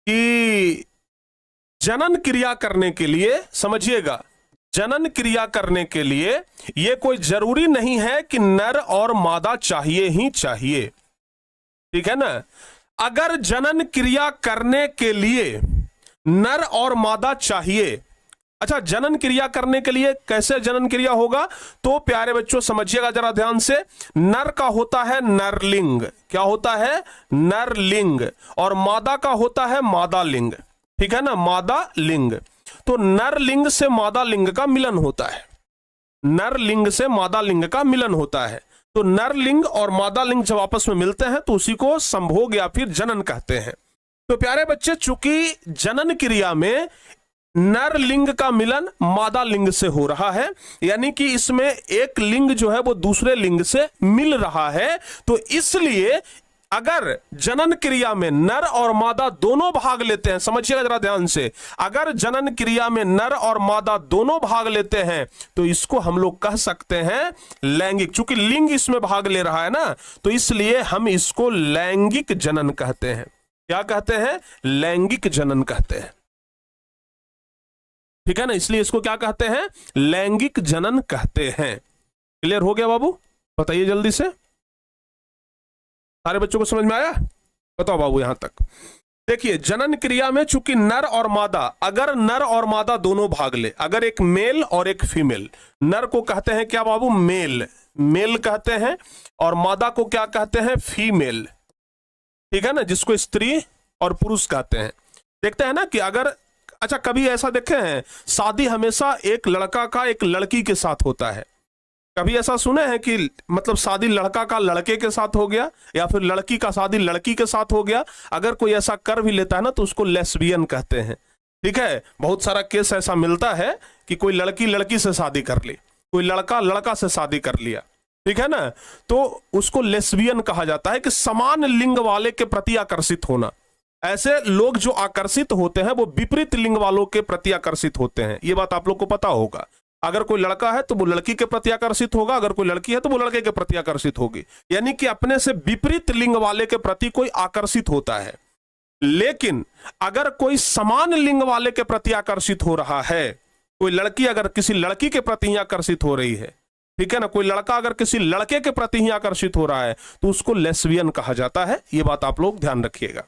कि जनन क्रिया करने के लिए, समझिएगा, जनन क्रिया करने के लिए यह कोई जरूरी नहीं है कि नर और मादा चाहिए ही चाहिए, ठीक है ना। अगर जनन क्रिया करने के लिए नर और मादा चाहिए, अच्छा, जनन क्रिया करने के लिए कैसे जनन क्रिया होगा, तो प्यारे बच्चों समझिएगा जरा ध्यान से। नर का होता है नरलिंग, क्या होता है? नरलिंग, और मादा का होता है मादा लिंग, ठीक है ना, मादा लिंग। तो नरलिंग से मादा लिंग का मिलन होता है, नरलिंग से मादा लिंग का मिलन होता है। तो नरलिंग और मादा लिंग जब आपस में मिलते हैं तो उसी को संभोग या फिर जनन कहते हैं। तो प्यारे बच्चे, चूंकि जनन क्रिया में नर लिंग का मिलन मादा लिंग से हो रहा है, यानी कि इसमें एक लिंग जो है वो दूसरे लिंग से मिल रहा है, तो इसलिए अगर जनन क्रिया में नर और मादा दोनों भाग लेते हैं, समझिएगा जरा ध्यान से, अगर जनन क्रिया में नर और मादा दोनों भाग लेते हैं तो इसको हम लोग कह सकते हैं लैंगिक। चूंकि लिंग इसमें भाग ले रहा है ना, तो इसलिए हम इसको लैंगिक जनन कहते हैं। क्या कहते हैं? लैंगिक जनन कहते हैं। ठीक है ना, इसलिए इसको क्या कहते हैं? लैंगिक जनन कहते हैं। क्लियर हो गया बाबू? बताइए जल्दी से, सारे बच्चों को समझ में आया? बताओ बाबू यहां तक। देखिए, जनन क्रिया में चूंकि नर और मादा, अगर नर और मादा दोनों भाग ले, अगर एक मेल और एक फीमेल, नर को कहते हैं क्या बाबू? मेल, मेल कहते हैं, और मादा को क्या कहते हैं? फीमेल। ठीक है ना, जिसको स्त्री और पुरुष कहते हैं। देखते हैं ना कि अगर, अच्छा कभी ऐसा देखे हैं, शादी हमेशा एक लड़का का एक लड़की के साथ होता है। कभी ऐसा सुने हैं कि मतलब शादी लड़का का लड़के के साथ हो गया, या फिर लड़की का शादी लड़की के साथ हो गया? अगर कोई ऐसा कर भी लेता है ना तो उसको लेस्बियन कहते हैं। ठीक है, बहुत सारा केस ऐसा मिलता है कि कोई लड़की लड़की से शादी कर ली, कोई लड़का लड़का से शादी कर लिया। ठीक है ना, तो उसको लेस्बियन कहा जाता है कि समान लिंग वाले के प्रति आकर्षित होना। ऐसे लोग जो आकर्षित होते हैं वो विपरीत लिंग वालों के प्रति आकर्षित होते हैं। ये बात आप लोग को पता होगा। अगर कोई लड़का है तो वो लड़की के प्रति आकर्षित होगा, अगर कोई लड़की है तो वो लड़के के प्रति आकर्षित होगी। यानी कि अपने से विपरीत लिंग वाले के प्रति कोई आकर्षित होता है। लेकिन अगर कोई समान लिंग वाले के प्रति आकर्षित हो रहा है, कोई लड़की अगर किसी लड़की के प्रति ही आकर्षित हो रही है, ठीक है ना, कोई लड़का अगर किसी लड़के के प्रति ही आकर्षित हो रहा है, तो उसको लेस्बियन कहा जाता है। ये बात आप लोग ध्यान रखिएगा।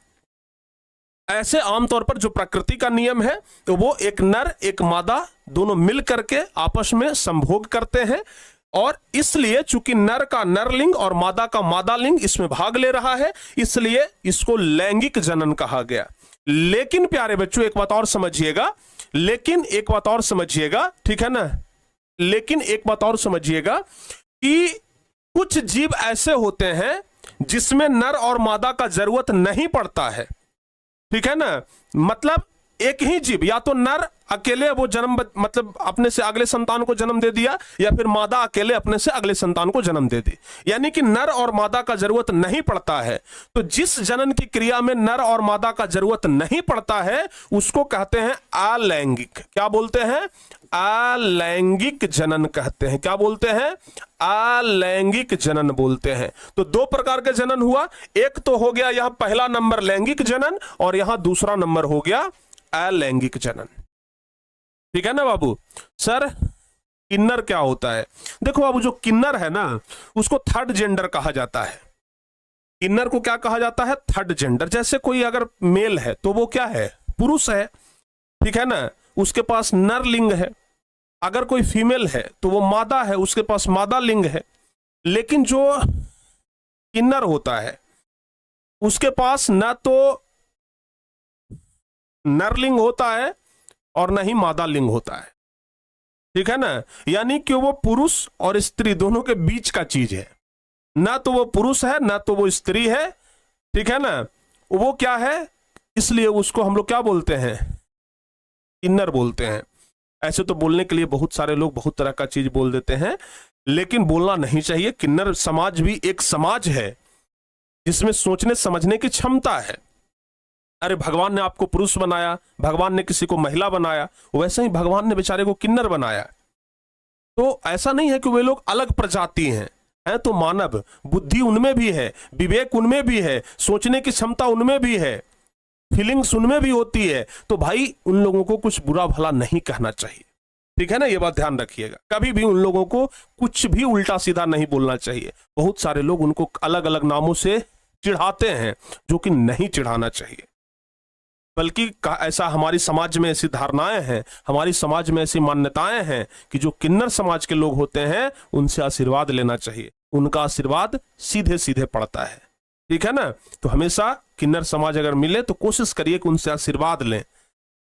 ऐसे आमतौर पर जो प्रकृति का नियम है तो वो एक नर एक मादा दोनों मिल करके आपस में संभोग करते हैं, और इसलिए चूंकि नर का नरलिंग और मादा का मादा लिंग इसमें भाग ले रहा है, इसलिए इसको लैंगिक जनन कहा गया। लेकिन प्यारे बच्चों एक बात और समझिएगा, ठीक है ना, लेकिन एक बात और समझिएगा कि कुछ जीव ऐसे होते हैं जिसमें नर और मादा का जरूरत नहीं पड़ता है। ठीक है ना, मतलब एक ही जीव, या तो नर अकेले वो जन्म मतलब अपने से अगले संतान को जन्म दे दिया, या फिर मादा अकेले अपने से अगले संतान को जन्म दे दी, यानी कि नर और मादा का जरूरत नहीं पड़ता है। तो जिस जनन की क्रिया में नर और मादा का जरूरत नहीं पड़ता है उसको कहते हैं अलैंगिक। क्या बोलते हैं? अलैंगिक जनन कहते हैं। क्या बोलते हैं? अलैंगिक जनन बोलते हैं। तो दो प्रकार के जनन हुआ, एक तो हो गया यहां पहला नंबर लैंगिक जनन, और यहां दूसरा नंबर हो गया अलैंगिक जनन। ठीक है ना बाबू? सर किन्नर क्या होता है? देखो बाबू, जो किन्नर है ना उसको थर्ड जेंडर कहा जाता है। किन्नर को क्या कहा जाता है? Third gender. जैसे कोई अगर मेल है तो वो क्या है? पुरुष है। ठीक है ना, उसके पास नर लिंग है। अगर कोई फीमेल है तो वो मादा है, उसके पास मादा लिंग है। लेकिन जो किन्नर होता है उसके पास न तो नरलिंग होता है और न ही मादा लिंग होता है। ठीक है ना, यानी कि वो पुरुष और स्त्री दोनों के बीच का चीज है। ना तो वो पुरुष है ना तो वो स्त्री है। ठीक है ना, वो क्या है? इसलिए उसको हम लोग क्या बोलते हैं? किन्नर बोलते हैं। ऐसे तो बोलने के लिए बहुत सारे लोग बहुत तरह का चीज बोल देते हैं, लेकिन बोलना नहीं चाहिए। किन्नर समाज भी एक समाज है जिसमें सोचने समझने की क्षमता है। अरे भगवान ने आपको पुरुष बनाया, भगवान ने किसी को महिला बनाया, वैसे ही भगवान ने बेचारे को किन्नर बनाया। तो ऐसा नहीं है कि वे लोग अलग प्रजाति हैं, तो मानव बुद्धि उनमें भी है, विवेक उनमें भी है, सोचने की क्षमता उनमें भी है, फीलिंग्स उनमें भी होती है। तो भाई उन लोगों को कुछ बुरा भला नहीं कहना चाहिए। ठीक है ना, ये बात ध्यान रखिएगा। कभी भी उन लोगों को कुछ भी उल्टा सीधा नहीं बोलना चाहिए। बहुत सारे लोग उनको अलग अलग नामों से चिढ़ाते हैं, जो कि नहीं चिढ़ाना चाहिए। बल्कि ऐसा हमारी समाज में ऐसी धारणाएं हैं, हमारी समाज में ऐसी मान्यताएं हैं कि जो किन्नर समाज के लोग होते हैं उनसे आशीर्वाद लेना चाहिए। उनका आशीर्वाद सीधे सीधे पड़ता है। ठीक है ना, तो हमेशा किन्नर समाज अगर मिले तो कोशिश करिए कि उनसे आशीर्वाद लें।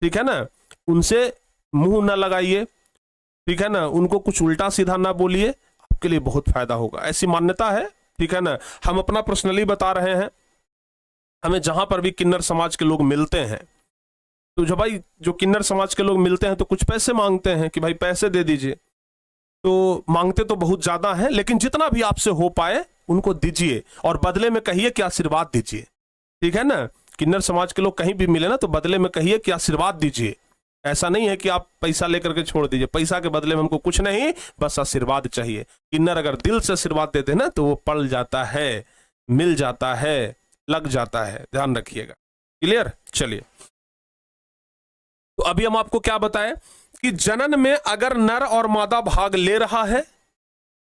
ठीक है ना, उनसे मुंह ना लगाइए। ठीक है ना, उनको कुछ उल्टा सीधा ना बोलिए, आपके लिए बहुत फायदा होगा। ऐसी मान्यता है। ठीक है ना, हम अपना पर्सनली बता रहे हैं। हमें जहां पर भी किन्नर समाज के लोग मिलते हैं तो जो किन्नर समाज के लोग मिलते हैं तो कुछ पैसे मांगते हैं कि भाई पैसे दे दीजिए। तो मांगते तो बहुत ज्यादा है, लेकिन जितना भी आपसे हो पाए उनको दीजिए और बदले में कहिए कि आशीर्वाद दीजिए। ठीक है ना, किन्नर समाज के लोग कहीं भी मिले ना तो बदले में कहिए कि आशीर्वाद दीजिए। ऐसा नहीं है कि आप पैसा लेकर के छोड़ दीजिए, पैसा के बदले में हमको कुछ नहीं, बस आशीर्वाद चाहिए। किन्नर अगर दिल से आशीर्वाद देते हैं ना तो वो पल जाता है, मिल जाता है, लग जाता है, ध्यान रखिएगा। क्लियर? चलिए, तो अभी हम आपको क्या बताएं कि जनन में अगर नर और मादा भाग ले रहा है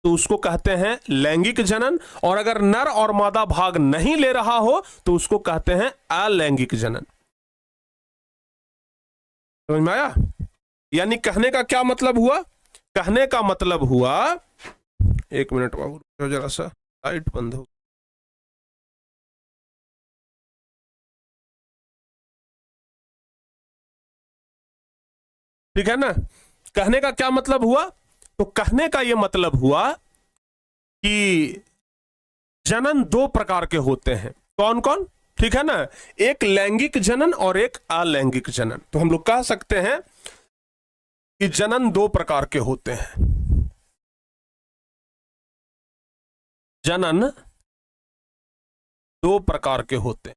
तो उसको कहते हैं लैंगिक जनन, और अगर नर और मादा भाग नहीं ले रहा हो तो उसको कहते हैं अलैंगिक जनन। समझ में आया? यानी कहने का क्या मतलब हुआ? कहने का मतलब हुआ, एक मिनट बाबू जरा सा लाइट बंद हो। ठीक है ना, कहने का क्या मतलब हुआ? तो कहने का यह मतलब हुआ कि जनन दो प्रकार के होते हैं। कौन कौन? ठीक है ना, एक लैंगिक जनन और एक अलैंगिक जनन। तो हम लोग कह सकते हैं कि जनन दो प्रकार के होते हैं। जनन दो प्रकार के होते हैं।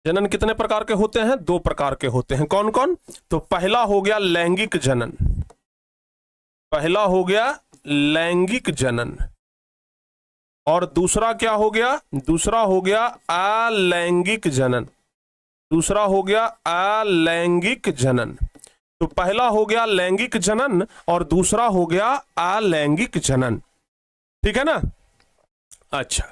जनन कितने प्रकार के होते हैं? दो प्रकार के होते हैं। कौन कौन? तो पहला हो गया लैंगिक जनन, पहला हो गया लैंगिक जनन, और दूसरा क्या हो गया? दूसरा हो गया अलैंगिक जनन। दूसरा हो गया अलैंगिक जनन। तो पहला हो गया लैंगिक जनन और दूसरा हो गया अलैंगिक जनन। ठीक है ना? अच्छा,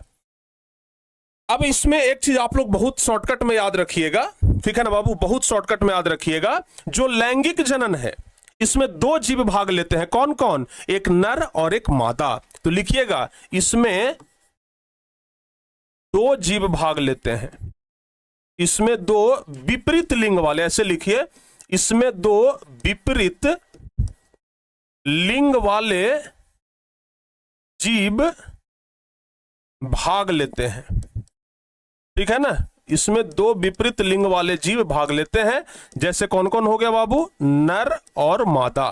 अब इसमें एक चीज आप लोग बहुत शॉर्टकट में याद रखिएगा। ठीक है ना बाबू, बहुत शॉर्टकट में याद रखिएगा। जो लैंगिक जनन है इसमें दो जीव भाग लेते हैं। कौन कौन? एक नर और एक मादा। तो लिखिएगा, इसमें दो जीव भाग लेते हैं। इसमें दो विपरीत लिंग वाले, ऐसे लिखिए, इसमें दो विपरीत लिंग वाले जीव भाग लेते हैं। ठीक है ना, इसमें दो विपरीत लिंग वाले जीव भाग लेते हैं। जैसे कौन कौन हो गया बाबू? नर और मादा।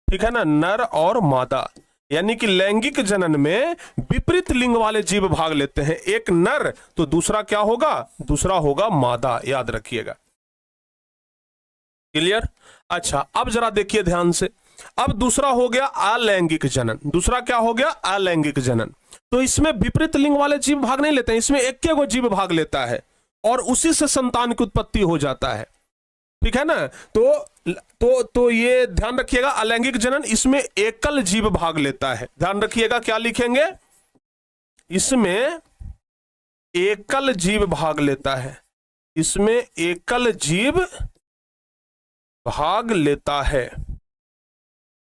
ठीक है ना, नर और मादा। यानी कि लैंगिक जनन में विपरीत लिंग वाले जीव भाग लेते हैं। एक नर तो दूसरा क्या होगा? दूसरा होगा मादा, याद रखिएगा। क्लियर? अच्छा, अब जरा देखिए ध्यान से। अब दूसरा हो गया अलैंगिक जनन। दूसरा क्या हो गया? अलैंगिक जनन। तो इसमें विपरीत लिंग वाले जीव भाग नहीं लेते हैं, इसमें एक के गो जीव भाग लेता है और उसी से संतान की उत्पत्ति हो जाता है। ठीक है ना, तो ये ध्यान रखिएगा, अलैंगिक जनन इसमें एकल जीव भाग लेता है। ध्यान रखिएगा, क्या लिखेंगे? इसमें एकल जीव भाग लेता है। इसमें एकल जीव भाग लेता है।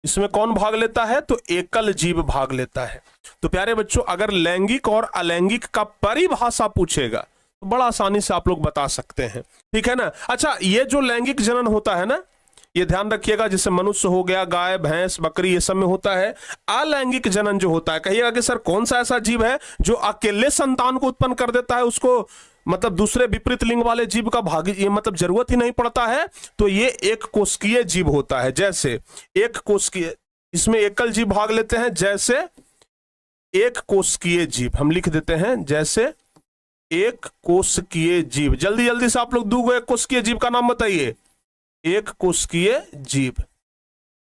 इसमें कौन भाग लेता है? तो एकल जीव भाग लेता है। तो प्यारे बच्चों, अगर लैंगिक और अलैंगिक का परिभाषा पूछेगा तो बड़ा आसानी से आप लोग बता सकते हैं। ठीक है ना? अच्छा, ये जो लैंगिक जनन होता है ना, ये ध्यान रखिएगा, जैसे मनुष्य हो गया, गाय, भैंस, बकरी, ये सब में होता है। अलैंगिक जनन जो होता है, कहिएगा कि सर कौन सा ऐसा जीव है जो अकेले संतान को उत्पन्न कर देता है, उसको मतलब दूसरे विपरीत लिंग वाले जीव का भाग ये मतलब जरूरत ही नहीं पड़ता है? तो ये एक कोशिकीय जीव होता है। जैसे एक कोशिकीय, इसमें एकल जीव भाग लेते हैं। जैसे एक कोशिकीय जीव हम लिख देते हैं, जैसे एक कोशिकीय जीव। जल्दी जल्दी से आप लोग दो एक कोशिकीय जीव का नाम बताइए। एक कोशिकीय जीव,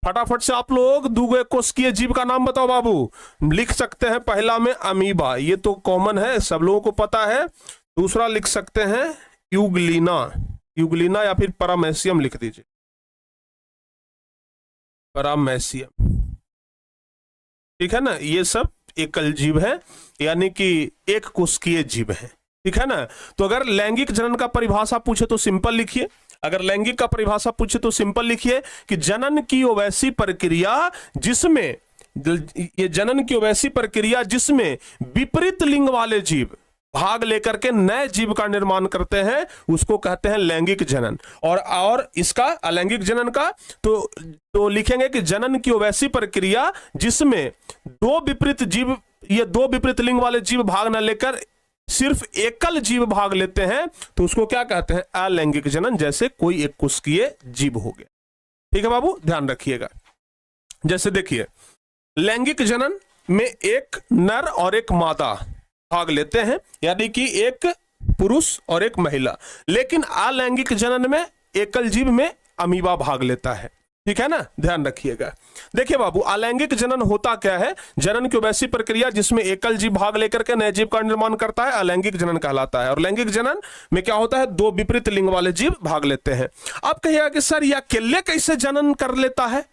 फटाफट से आप लोग दो एक कोशिकीय जीव का नाम बताओ बाबू। लिख सकते हैं पहला में अमीबा, ये तो कॉमन है, सब लोगों को पता है। दूसरा लिख सकते हैं यूग्लिना, यूग्लिना या फिर पैरामेसियम लिख दीजिए, पैरामेसियम। ठीक है ना, ये सब एकल जीव है, यानी कि एक कोशिकीय जीव है। ठीक है ना? तो अगर लैंगिक जनन का परिभाषा पूछे तो सिंपल लिखिए। अगर लैंगिक का परिभाषा पूछे तो सिंपल लिखिए कि जनन की वो वैसी प्रक्रिया जिसमें, ये जनन की वैसी प्रक्रिया जिसमें विपरीत लिंग वाले जीव भाग लेकर के नए जीव का निर्माण करते हैं, उसको कहते हैं लैंगिक जनन। और इसका अलैंगिक जनन का तो लिखेंगे कि जनन की वैसी प्रक्रिया जिसमें दो विपरीत जीव, ये दो विपरीत लिंग वाले जीव भाग न लेकर सिर्फ एकल जीव भाग लेते हैं, तो उसको क्या कहते हैं? अलैंगिक जनन। जैसे कोई एक कोशिकीय जीव हो गया। ठीक है बाबू, ध्यान रखिएगा। जैसे देखिए, लैंगिक जनन में एक नर और एक मादा भाग लेते हैं, यानी कि एक पुरुष और एक महिला। लेकिन अलैंगिक जनन में एकल जीव में अमीबा भाग लेता है। ठीक है ना, ध्यान रखिएगा। देखिए बाबू, अलैंगिक जनन होता क्या है? जनन की वैसी प्रक्रिया जिसमें एकल जीव भाग लेकर के नए जीव का निर्माण करता है, अलैंगिक जनन कहलाता है। और लैंगिक जनन में क्या होता है? दो विपरीत लिंग वाले जीव भाग लेते हैं। अब कहिएगा कि सर यह अकेले कैसे जनन कर लेता है?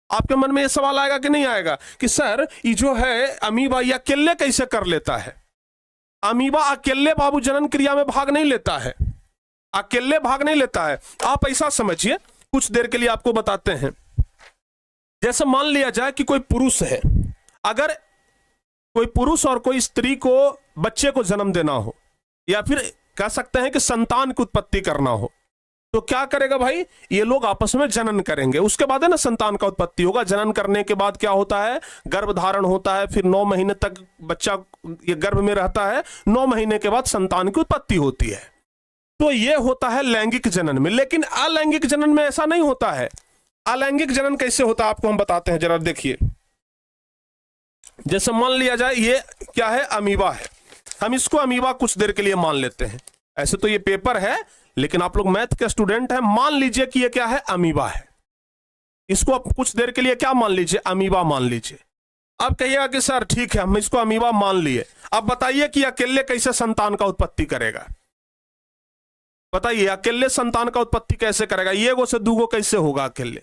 आपके मन में यह सवाल आएगा कि नहीं आएगा कि सर ये जो है अमीबा, यह अकेले कैसे कर लेता है? अमीबा अकेले बाबू जनन क्रिया में भाग नहीं लेता है, अकेले भाग नहीं लेता है। आप ऐसा समझिए, कुछ देर के लिए आपको बताते हैं। जैसे मान लिया जाए कि कोई पुरुष है, अगर कोई पुरुष और कोई स्त्री को बच्चे को जन्म देना हो, या फिर कह सकते हैं कि संतान की उत्पत्ति करना हो, तो क्या करेगा भाई? ये लोग आपस में जनन करेंगे, उसके बाद है ना संतान का उत्पत्ति होगा। जनन करने के बाद क्या होता है? गर्भधारण होता है, फिर 9 महीने तक बच्चा ये गर्भ में रहता है, 9 महीने के बाद संतान की उत्पत्ति होती है। तो ये होता है लैंगिक जनन में। लेकिन अलैंगिक जनन में ऐसा नहीं होता है। अलैंगिक जनन कैसे होता है आपको हम बताते हैं, जरा देखिए। जैसे मान लिया जाए ये क्या है? अमीबा है। हम इसको अमीबा कुछ देर के लिए मान लेते हैं। ऐसे तो ये पेपर है, लेकिन आप लोग मैथ के स्टूडेंट हैं, मान लीजिए कि ये क्या है? अमीबा है। इसको आप कुछ देर के लिए क्या मान लीजिए? अमीबा मान लीजिए। अब कहिएगा कि सर ठीक है, हम इसको अमीबा मान लिए। अब बताइए कि अकेले कैसे संतान का उत्पत्ति करेगा? बताइए, अकेले संतान का उत्पत्ति कैसे करेगा? एगो से दूगो कैसे होगा अकेले?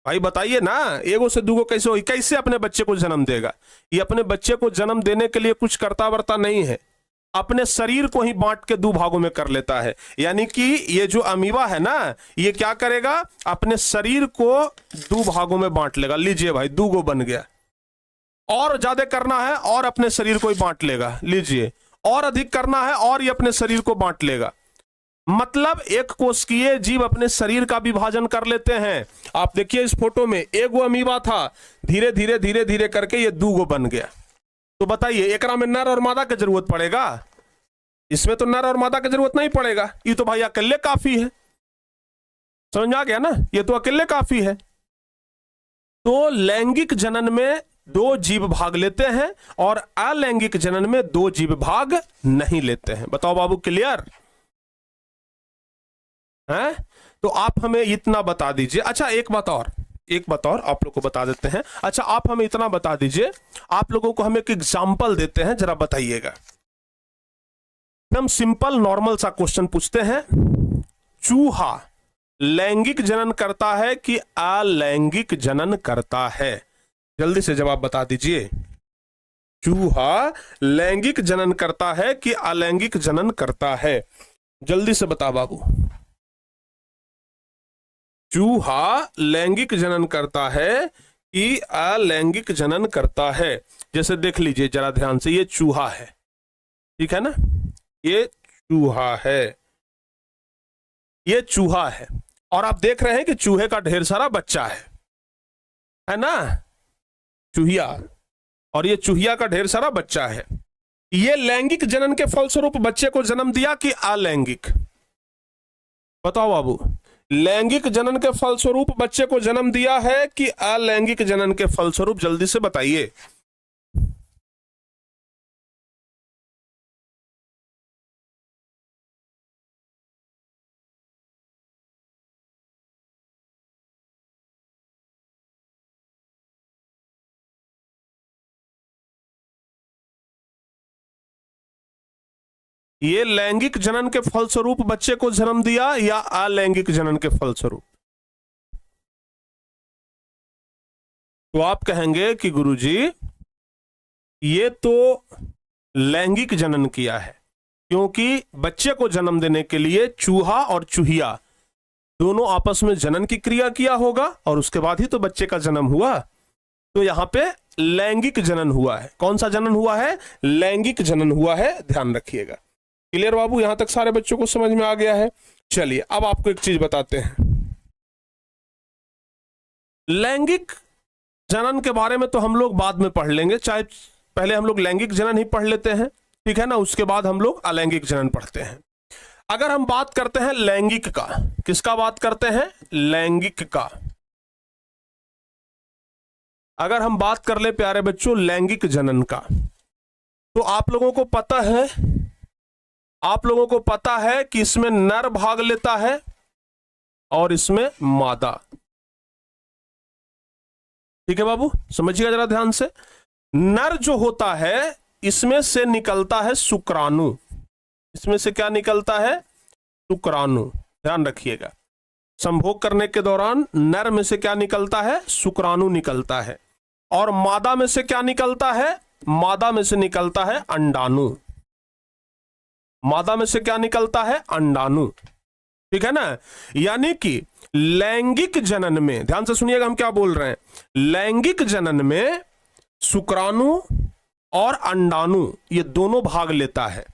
भाई बताइए ना, एगो से दूगो कैसे होगी? कैसे अपने बच्चे को जन्म देगा? ये अपने बच्चे को जन्म देने के लिए कुछ करता वर्ता नहीं है, अपने शरीर को ही बांट के 2 भागों में कर लेता है। यानी कि ये जो अमीबा है ना, ये क्या करेगा? अपने शरीर को 2 भागों में बांट लेगा। लीजिए भाई, 2 गो बन गया। और ज्यादा करना है और अपने शरीर को ही बांट लेगा। लीजिए, और अधिक करना है और ये अपने शरीर को बांट लेगा। मतलब एक कोशिकीय जीव अपने शरीर का विभाजन कर लेते हैं। आप देखिए इस फोटो में, एगो अमीबा था, धीरे धीरे धीरे धीरे करके ये 2 गो बन गया। तो बताइए, एकरा में नर और मादा की जरूरत पड़ेगा? इसमें तो नर और मादा की जरूरत नहीं पड़ेगा। ये तो भाई अकेले काफी है। समझ में आ गया ना? ये तो अकेले काफी है। तो लैंगिक जनन में 2 जीव भाग लेते हैं और अलैंगिक जनन में 2 जीव भाग नहीं लेते हैं। बताओ बाबू, क्लियर है? तो आप हमें इतना बता दीजिए। अच्छा, एक बात और आप लोग को बता देते हैं। अच्छा, आप हमें इतना बता दीजिए, आप लोगों को हम एक एग्जाम्पल देते हैं, जरा बताइएगा। एकदम सिंपल नॉर्मल सा क्वेश्चन पूछते हैं। चूहा लैंगिक जनन करता है कि अलैंगिक जनन करता है? जल्दी से जवाब बता दीजिए। चूहा लैंगिक जनन करता है कि अलैंगिक जनन करता है? जल्दी से बता बाबू। चूहा लैंगिक जनन करता है कि अलैंगिक जनन करता है? जैसे देख लीजिए जरा ध्यान से, ये चूहा है, ठीक है ना? ये चूहा है, ये चूहा है, और आप देख रहे हैं कि चूहे का ढेर सारा बच्चा है ना? चूहिया, और ये चूहिया का ढेर सारा बच्चा है। ये लैंगिक जनन के फलस्वरूप बच्चे को जन्म दिया कि अलैंगिक? बताओ बाबू, लैंगिक जनन के फलस्वरूप बच्चे को जन्म दिया है कि अलैंगिक जनन के फलस्वरूप? जल्दी से बताइए। ये लैंगिक जनन के फलस्वरूप बच्चे को जन्म दिया या अलैंगिक जनन के फलस्वरूप? तो आप कहेंगे कि गुरुजी ये तो लैंगिक जनन किया है, क्योंकि बच्चे को जन्म देने के लिए चूहा और चूहिया दोनों आपस में जनन की क्रिया किया होगा और उसके बाद ही तो बच्चे का जन्म हुआ। तो यहां पे लैंगिक जनन हुआ है। कौन सा जनन हुआ है? लैंगिक जनन हुआ है। ध्यान रखिएगा। क्लियर बाबू? यहां तक सारे बच्चों को समझ में आ गया है? चलिए अब आपको एक चीज बताते हैं। लैंगिक जनन के बारे में तो हम लोग बाद में पढ़ लेंगे, चाहे पहले हम लोग लैंगिक जनन ही पढ़ लेते हैं, ठीक है ना? उसके बाद हम लोग अलैंगिक जनन पढ़ते हैं। अगर हम बात करते हैं लैंगिक का, किसका बात करते हैं? लैंगिक का। अगर हम बात कर ले प्यारे बच्चों लैंगिक जनन का, तो आप लोगों को पता है कि इसमें नर भाग लेता है और इसमें मादा। ठीक है बाबू, समझिएगा जरा ध्यान से। नर जो होता है इसमें से निकलता है शुक्राणु। इसमें से क्या निकलता है? शुक्राणु। ध्यान रखिएगा, संभोग करने के दौरान नर में से क्या निकलता है? शुक्राणु निकलता है। और मादा में से क्या निकलता है? मादा में से निकलता है अंडाणु। मादा में से क्या निकलता है? अंडाणु। ठीक है ना। यानी कि लैंगिक जनन में, ध्यान से सुनिएगा हम क्या बोल रहे हैं, लैंगिक जनन में शुक्राणु और अंडाणु ये दोनों भाग लेता है,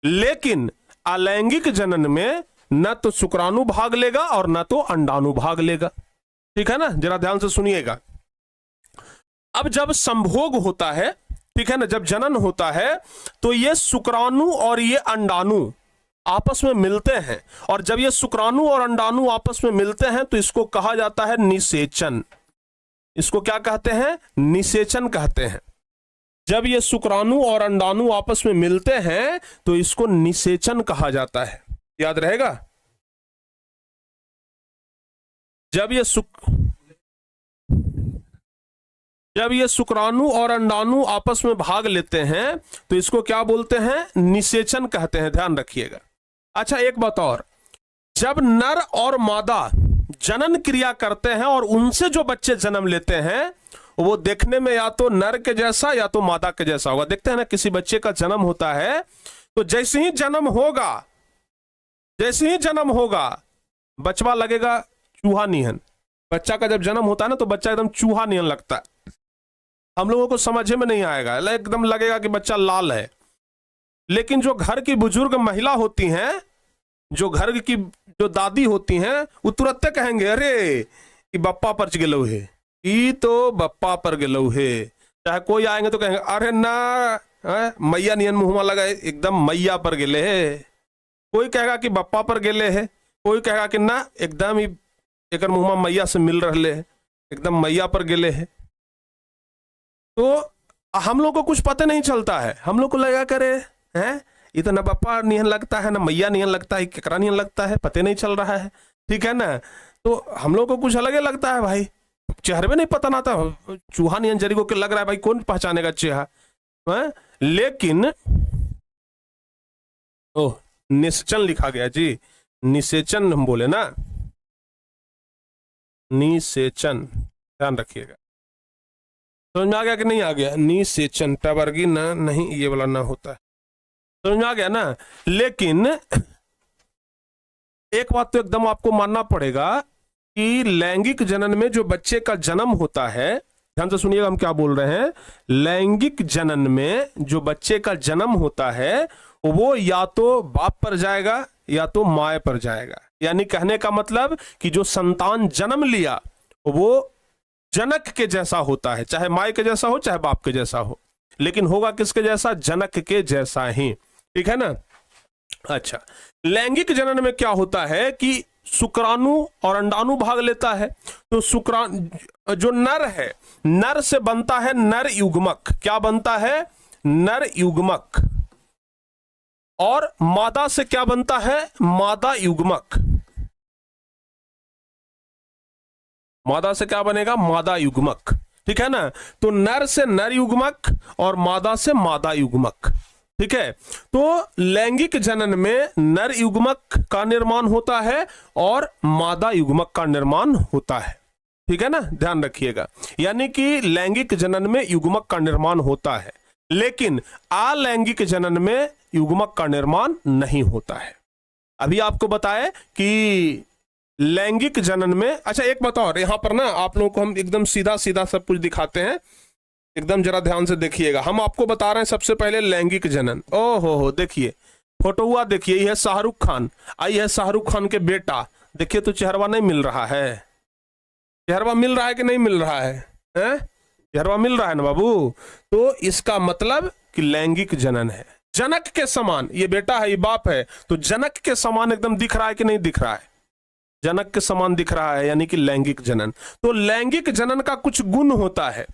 लेकिन अलैंगिक जनन में न तो शुक्राणु भाग लेगा और न तो अंडाणु भाग लेगा। ठीक है ना, जरा ध्यान से सुनिएगा। अब जब संभोग होता है, ठीक है ना, जब जनन होता है तो ये शुक्राणु और ये अंडाणु आपस में मिलते हैं, और जब ये शुक्राणु और अंडाणु आपस में मिलते हैं तो इसको कहा जाता है निषेचन। इसको क्या कहते हैं? निषेचन कहते हैं। जब ये शुक्राणु और अंडाणु आपस में मिलते हैं तो इसको निषेचन कहा जाता है। याद रहेगा। जब ये शुक्राणु और अंडाणु आपस में भाग लेते हैं तो इसको क्या बोलते हैं? निषेचन कहते हैं। ध्यान रखिएगा। अच्छा एक बात और, जब नर और मादा जनन क्रिया करते हैं और उनसे जो बच्चे जन्म लेते हैं वो देखने में या तो नर के जैसा या तो मादा के जैसा होगा। देखते हैं ना, किसी बच्चे का जन्म होता है तो जैसे ही जन्म होगा बचवा लगेगा चूहा नियन। बच्चा का जब जन्म होता है ना तो बच्चा एकदम चूहा नियन लगता है। हम लोगों को समझ में नहीं आएगा, एकदम लगेगा कि बच्चा लाल है। लेकिन जो घर की बुजुर्ग महिला होती हैं, जो घर की जो दादी होती हैं, वो तुरंत कहेंगे अरे ये बप्पा पर गेलो है, ये तो बप्पा पर गेलो है। चाहे कोई आएंगे तो कहेंगे अरे ना मैया नियन मुंहमा लगा, एकदम मैया पर गेले है। कोई कहेगा कि बप्पा पर गेले है, कोई कहेगा कि ना एकदम ही एक मुंहमा मैया से मिल रहे है, एकदम मैया पर गेले है। तो हम लोग को कुछ पता नहीं चलता है। हम लोग को लगा करे हैं ये तो ना बप्पा नियन लगता है ना मैया नियन लगता है, केकरा नियन लगता है, पता नहीं चल रहा है। ठीक है ना। तो हम लोग को कुछ अलग ही लगता है भाई, चेहरे में नहीं पता ना था, चूहा नियन जरीगो के लग रहा है भाई, कौन पहचानेगा चेहरा। लेकिन ओह निषेचन लिखा गया जी, निषेचन हम बोले ना, निषेचन। ध्यान रखिएगा। समझ में आ गया कि नहीं आ गया? निषेचन टवर्गी ना, नहीं ये वाला ना होता है। समझ में आ गया ना। लेकिन एक बात तो एकदम आपको मानना पड़ेगा कि लैंगिक जनन में जो बच्चे का जन्म होता है, ध्यान से सुनिएगा हम क्या बोल रहे हैं, लैंगिक जनन में जो बच्चे का जन्म होता है वो या तो बाप पर जाएगा या तो माए पर जाएगा। यानी कहने का मतलब कि जो संतान जन्म लिया वो जनक के जैसा होता है, चाहे माए के जैसा हो चाहे बाप के जैसा हो, लेकिन होगा किसके जैसा? जनक के जैसा ही। ठीक है ना। अच्छा, लैंगिक जनन में क्या होता है कि शुक्राणु और अंडाणु भाग लेता है। तो शुक्राणु जो नर है, नर से बनता है नर युग्मक। क्या बनता है? नर युग्मक। और मादा से क्या बनता है? मादा युग्मक। मादा से क्या बनेगा? मादा युग्मक। ठीक है ना। तो नर से नर युग्मक और मादा से मादा युग्मक। ठीक है। तो लैंगिक जनन में नर युग्मक का निर्माण होता है और मादा युग्मक का निर्माण होता है। ठीक है ना, ध्यान रखिएगा। यानी कि लैंगिक जनन में युग्मक का निर्माण होता है, लेकिन अलैंगिक जनन में युग्मक का निर्माण नहीं होता है। अभी आपको बताए कि लैंगिक जनन में, अच्छा एक बात और, यहां पर ना आप लोगों को हम एकदम सीधा सीधा सब कुछ दिखाते हैं, एकदम जरा ध्यान से देखिएगा। हम आपको बता रहे हैं सबसे पहले लैंगिक जनन। ओहो हो, देखिए फोटो हुआ, देखिए यह है शाहरुख खान, आई है शाहरुख खान के बेटा। देखिए तो चेहरवा नहीं मिल रहा है, चेहरवा मिल रहा है कि नहीं मिल रहा है? चेहरवा मिल रहा है ना बाबू। तो इसका मतलब कि लैंगिक जनन है। जनक के समान, ये बेटा है ये बाप है, तो जनक के समान एकदम दिख रहा है कि नहीं दिख रहा है? जनक के समान दिख रहा है, यानी कि लैंगिक जनन। तो लैंगिक जनन का कुछ गुण होता है।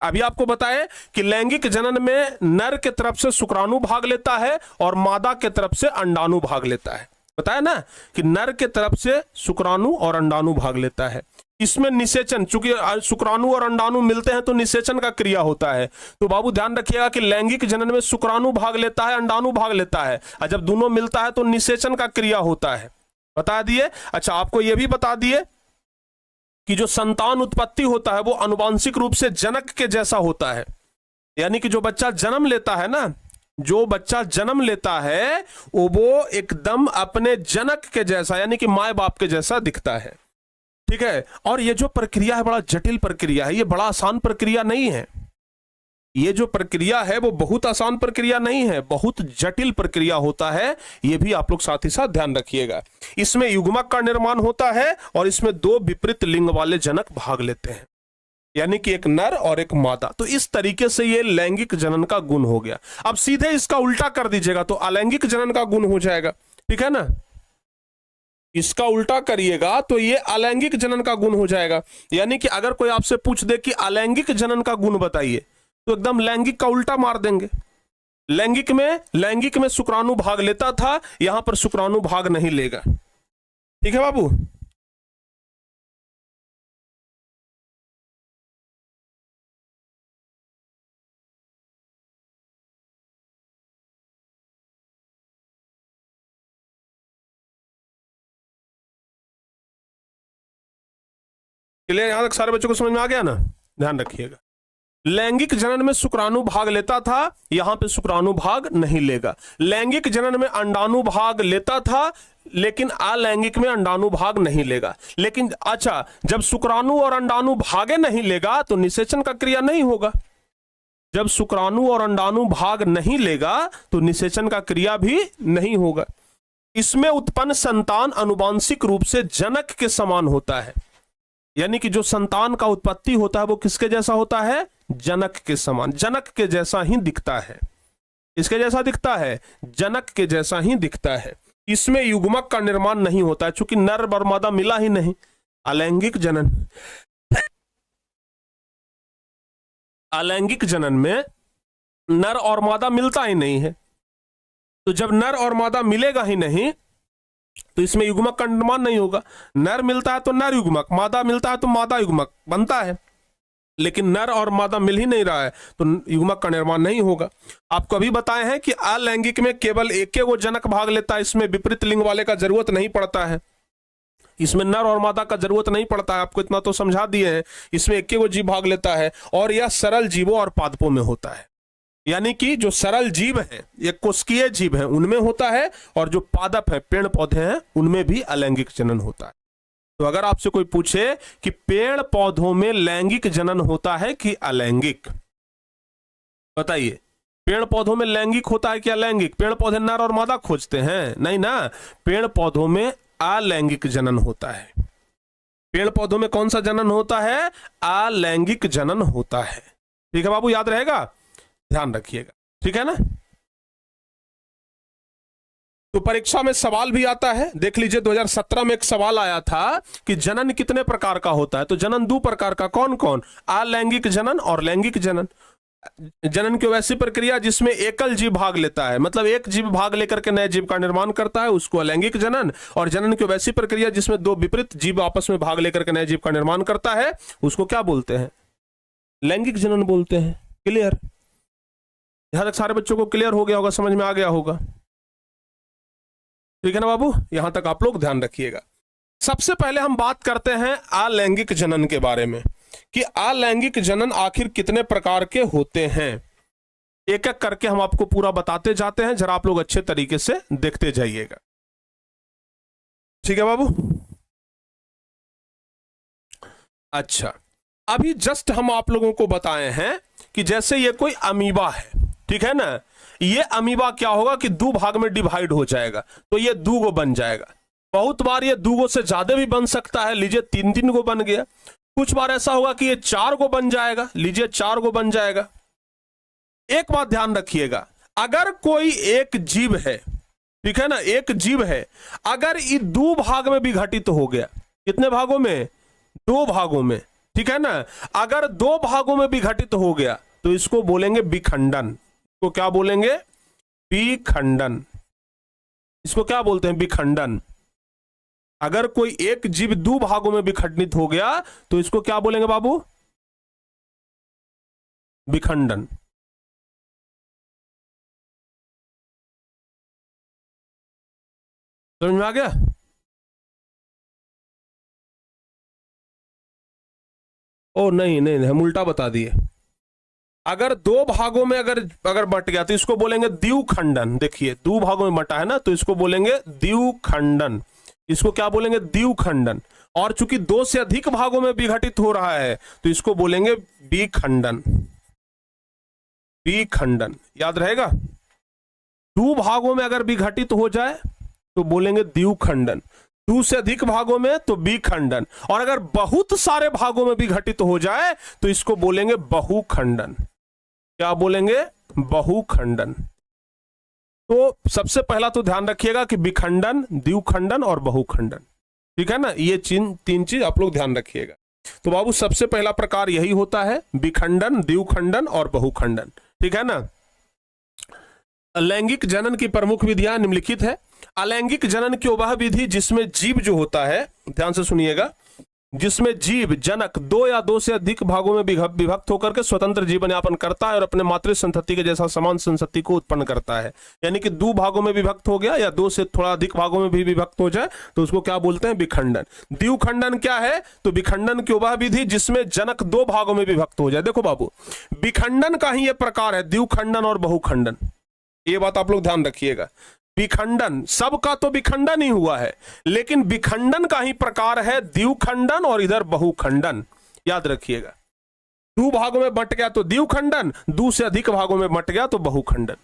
अभी आपको बताएं कि लैंगिक जनन में नर के तरफ से शुक्राणु भाग लेता है और मादा के तरफ से अंडाणु भाग लेता है। बताया ना कि नर के तरफ से शुक्राणु और अंडाणु भाग लेता है। इसमें निषेचन, चूंकि शुक्राणु और अंडाणु मिलते हैं तो निषेचन का क्रिया होता है। तो बाबू ध्यान रखिएगा कि लैंगिक जनन में शुक्राणु भाग लेता है, अंडाणु भाग लेता है, और जब दोनों मिलता है तो निषेचन का क्रिया होता है। बता दिए। अच्छा, आपको यह भी बता दिए कि जो संतान उत्पत्ति होता है वो आनुवांशिक रूप से जनक के जैसा होता है। यानी कि जो बच्चा जन्म लेता है ना, जो बच्चा जन्म लेता है वो एकदम अपने जनक के जैसा, यानी कि माए बाप के जैसा दिखता है। ठीक है। और ये जो प्रक्रिया है बड़ा जटिल प्रक्रिया है, ये बड़ा आसान प्रक्रिया नहीं है। ये जो प्रक्रिया है वो बहुत आसान प्रक्रिया नहीं है, बहुत जटिल प्रक्रिया होता है। ये भी आप लोग साथ ही साथ ध्यान रखिएगा। इसमें युग्मक का निर्माण होता है और इसमें दो विपरीत लिंग वाले जनक भाग लेते हैं, यानी कि एक नर और एक मादा। तो इस तरीके से ये लैंगिक जनन का गुण हो गया। अब सीधे इसका उल्टा कर दीजिएगा तो अलैंगिक जनन का गुण हो जाएगा। ठीक है ना, इसका उल्टा करिएगा तो ये अलैंगिक जनन का गुण हो जाएगा। यानी कि अगर कोई आपसे पूछ दे कि अलैंगिक जनन का गुण बताइए तो एकदम लैंगिक का उल्टा मार देंगे। लैंगिक में शुक्राणु भाग लेता था, यहां पर शुक्राणु भाग नहीं लेगा। ठीक है बाबू। चलिए, यहां तक सारे बच्चों को समझ में आ गया ना? ध्यान रखिएगा। लैंगिक जनन में शुक्राणु भाग लेता था, यहां पे शुक्राणु भाग नहीं लेगा। लैंगिक जनन में अंडाणु भाग लेता था, लेकिन अलैंगिक में अंडाणु भाग नहीं लेगा। लेकिन अच्छा, जब शुक्राणु और अंडाणु भागे नहीं लेगा तो निषेचन का क्रिया नहीं होगा। जब शुक्राणु और अंडाणु भाग नहीं लेगा तो निषेचन का क्रिया भी नहीं होगा। इसमें उत्पन्न संतान आनुवांशिक रूप से जनक के समान होता है। यानी कि जो संतान का उत्पत्ति होता है वो किसके जैसा होता है? जनक के समान, जनक के जैसा ही दिखता है। इसके जैसा दिखता है, जनक के जैसा ही दिखता है। इसमें युग्मक का निर्माण नहीं होता है, चूंकि नर और मादा मिला ही नहीं। अलैंगिक जनन, अलैंगिक जनन में नर और मादा मिलता ही नहीं है। तो जब नर और मादा मिलेगा ही नहीं तो इसमें युग्मक का निर्माण नहीं होगा। नर मिलता है तो नर युग्मक, मादा मिलता है तो मादा युग्मक बनता है, लेकिन नर और मादा मिल ही नहीं रहा है तो युग्मक का निर्माण नहीं होगा। आपको अभी बताए हैं कि अलैंगिक में केवल एक वो जनक भाग लेता है, इसमें विपरीत लिंग वाले का जरूरत नहीं पड़ता है। इसमें नर और मादा का जरूरत नहीं पड़ता है, आपको इतना तो समझा दिए हैं। इसमें एक वो जीव भाग लेता है और यह सरल जीवों और पादपों में होता है। यानी कि जो सरल जीव हैं, ये कोशिकीय जीव हैं, उनमें होता है, और जो पादप है, पेड़ पौधे हैं, उनमें भी अलैंगिक जनन होता है। तो अगर आपसे कोई पूछे कि पेड़ पौधों में लैंगिक जनन होता है कि अलैंगिक, बताइए। पेड़ पौधों में लैंगिक होता है कि अलैंगिक? पेड़ पौधे नर और मादा खोजते हैं? नहीं ना, पेड़ पौधों में अलैंगिक जनन होता है। पेड़ पौधों में कौन सा जनन होता है? अलैंगिक जनन होता है। ठीक है बाबू, याद रहेगा, ध्यान रखिएगा। ठीक है ना। तो परीक्षा में सवाल भी आता है, देख लीजिए 2017 में एक सवाल आया था कि जनन कितने प्रकार का होता है। तो जनन दो प्रकार का, कौन कौन? अलैंगिक जनन और लैंगिक जनन। जनन की वैसी प्रक्रिया जिसमें एकल जीव भाग लेता है, मतलब एक जीव भाग लेकर के नए जीव का निर्माण करता है, उसको अलैंगिक जनन। और जनन की वैसी प्रक्रिया जिसमें दो विपरीत जीव आपस में भाग लेकर के नए जीव का निर्माण करता है, उसको क्या बोलते हैं? लैंगिक जनन बोलते हैं। क्लियर? यहां तक सारे बच्चों को क्लियर हो गया होगा, समझ में आ गया होगा। ठीक है ना बाबू, यहां तक आप लोग ध्यान रखिएगा। सबसे पहले हम बात करते हैं अलैंगिक जनन के बारे में कि अलैंगिक जनन आखिर कितने प्रकार के होते हैं। एक एक करके हम आपको पूरा बताते जाते हैं, जरा आप लोग अच्छे तरीके से देखते जाइएगा। ठीक है बाबू। अच्छा, अभी जस्ट हम आप लोगों को बताए हैं कि जैसे ये कोई अमीबा है, ठीक है ना, ये अमीबा क्या होगा कि दो भाग में डिवाइड हो जाएगा, तो ये दो गो बन जाएगा। बहुत बार ये दो गो से ज्यादा भी बन सकता है, लीजिए तीन तीन गो बन गया। कुछ बार ऐसा होगा कि ये चार गो बन जाएगा, लीजिए चार गो बन जाएगा। एक बात ध्यान रखिएगा, अगर कोई एक जीव है, ठीक है ना, एक जीव है, अगर ये 2 भाग में विघटित हो गया, कितने भागों में? 2 भागों में, ठीक है ना। अगर 2 भागों में विघटित हो गया तो इसको बोलेंगे विखंडन। इसको क्या बोलेंगे? विखंडन। इसको क्या बोलते हैं? विखंडन। अगर कोई एक जीव 2 भागों में विखंडित हो गया तो इसको क्या बोलेंगे बाबू? विखंडन। समझ में आ गया? ओ नहीं नहीं, हम उल्टा बता दिए। अगर 2 भागों में अगर बट गया तो इसको बोलेंगे द्विखंडन। देखिए 2 भागों में बटा है ना, तो इसको बोलेंगे द्विखंडन। इसको क्या बोलेंगे? द्विखंडन। और चूंकि 2 से अधिक भागों में विघटित हो रहा है तो इसको बोलेंगे विखंडन। विखंडन याद रहेगा। 2 भागों में अगर विघटित हो जाए तो बोलेंगे द्विखंडन, 2 से अधिक भागों में तो विखंडन, और अगर बहुत सारे भागों में विघटित हो जाए तो इसको बोलेंगे बहुखंडन। क्या बोलेंगे? बहुखंडन। तो सबसे पहला तो ध्यान रखिएगा कि विखंडन, द्विखंडन और बहुखंडन, ठीक है ना, ये 3 चीज आप लोग ध्यान रखिएगा। तो बाबू सबसे पहला प्रकार यही होता है, विखंडन, द्विखंडन और बहुखंडन, ठीक है ना। अलैंगिक जनन की प्रमुख विधियां निम्नलिखित है। अलैंगिक जनन की वह विधि जिसमें जीव जो होता है, ध्यान से सुनिएगा, जिसमें जीव जनक 2 या 2 से अधिक भागों में विभक्त होकर के स्वतंत्र जीवन यापन करता है और अपने मातृ संतति के जैसा समान संतति को उत्पन्न करता है। यानी कि 2 भागों में विभक्त हो गया या 2 से थोड़ा अधिक भागों में भी विभक्त हो जाए तो उसको क्या बोलते हैं? विखंडन। द्विखंडन क्या है? तो विखंडन की वह विधि जिसमें जनक 2 भागों में विभक्त हो जाए। देखो बाबू, विखंडन का ही यह प्रकार है, द्विखंडन और बहुखंडन। ये बात आप लोग ध्यान रखिएगा। विखंडन, सबका तो विखंडन ही हुआ है, लेकिन विखंडन का ही प्रकार है द्विखंडन और इधर बहुखंडन। याद रखिएगा, 2 भागों में बंट गया तो द्विखंडन, 2 से अधिक भागों में बंट गया तो बहुखंडन।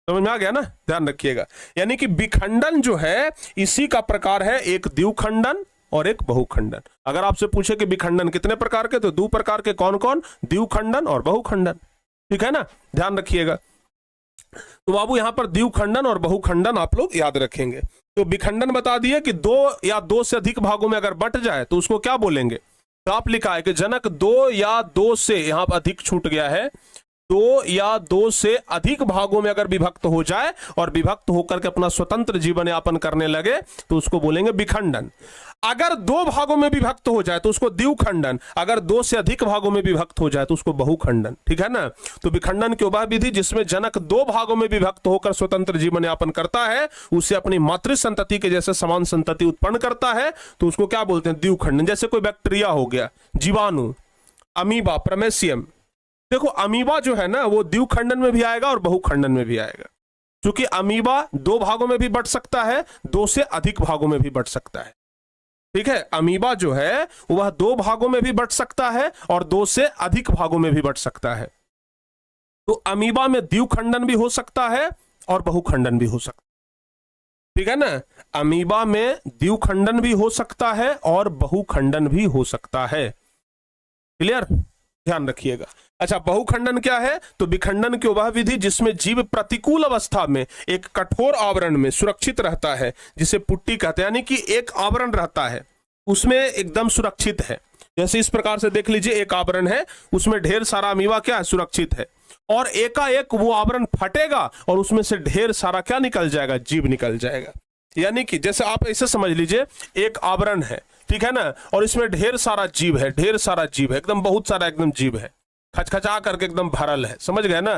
समझ में आ गया ना? ध्यान रखिएगा। यानी कि विखंडन जो है इसी का प्रकार है, एक द्विखंडन और एक बहुखंडन। अगर आपसे पूछे कि विखंडन कितने प्रकार के, तो 2 प्रकार के। कौन कौन? द्विखंडन और बहुखंडन, ठीक है ना, ध्यान रखिएगा। तो बाबू यहां पर द्विखंडन और बहुखंडन आप लोग याद रखेंगे। तो विखंडन बता दिए कि 2 या 2 से अधिक भागों में अगर बंट जाए तो उसको क्या बोलेंगे? तो आप लिखा है कि जनक 2 या 2 से, यहां पर अधिक छूट गया है, 2 या 2 से अधिक भागों में अगर विभक्त हो जाए और विभक्त होकर के अपना स्वतंत्र जीवन यापन करने लगे तो उसको बोलेंगे विखंडन। अगर 2 भागों में विभक्त हो जाए तो उसको द्विखंडन, अगर 2 से अधिक भागों में विभक्त हो जाए तो उसको बहुखंडन, ठीक है ना। तो विखंडन की वह विधि जिसमें जनक 2 भागों में विभक्त होकर स्वतंत्र जीवन यापन करता है, उसे अपनी मातृ संतति के जैसे समान संतति उत्पन्न करता है, तो उसको क्या बोलते हैं? द्विखंडन। जैसे कोई बैक्टीरिया हो गया, जीवाणु, अमीबा, प्रमेसियम। देखो अमीबा जो है ना वो द्विखंडन में भी आएगा और बहुखंडन में भी आएगा, क्योंकि अमीबा 2 भागों में भी बंट सकता है, 2 से अधिक भागों में भी बंट सकता है, ठीक है। अमीबा जो है वह 2 भागों में भी बंट सकता है और 2 से अधिक भागों में भी बंट सकता है। तो अमीबा में द्विखंडन भी हो सकता है और बहुखंडन भी हो सकता है, ठीक है ना। अमीबा में द्विखंडन भी हो सकता है और बहुखंडन भी हो सकता है। क्लियर? ध्यान रखिएगा। अच्छा, बहुखंडन क्या है? तो विखंडन की वह विधि जिसमें जीव प्रतिकूल अवस्था में एक कठोर आवरण में सुरक्षित रहता है, जिसे पुट्टी कहते हैं, यानी कि एक आवरण रहता है उसमें एकदम सुरक्षित है। जैसे इस प्रकार से देख लीजिए, एक आवरण है उसमें ढेर सारा अमीबा क्या है? सुरक्षित है, और एकाएक वो आवरण फटेगा और उसमें से ढेर सारा क्या निकल जाएगा? जीव निकल जाएगा। यानी कि जैसे आप ऐसे समझ लीजिए, एक आवरण है, ठीक है ना, और इसमें ढेर सारा जीव है, ढेर सारा जीव है, एकदम बहुत सारा एकदम जीव है, खचखचा करके एकदम भरल है, समझ गए ना।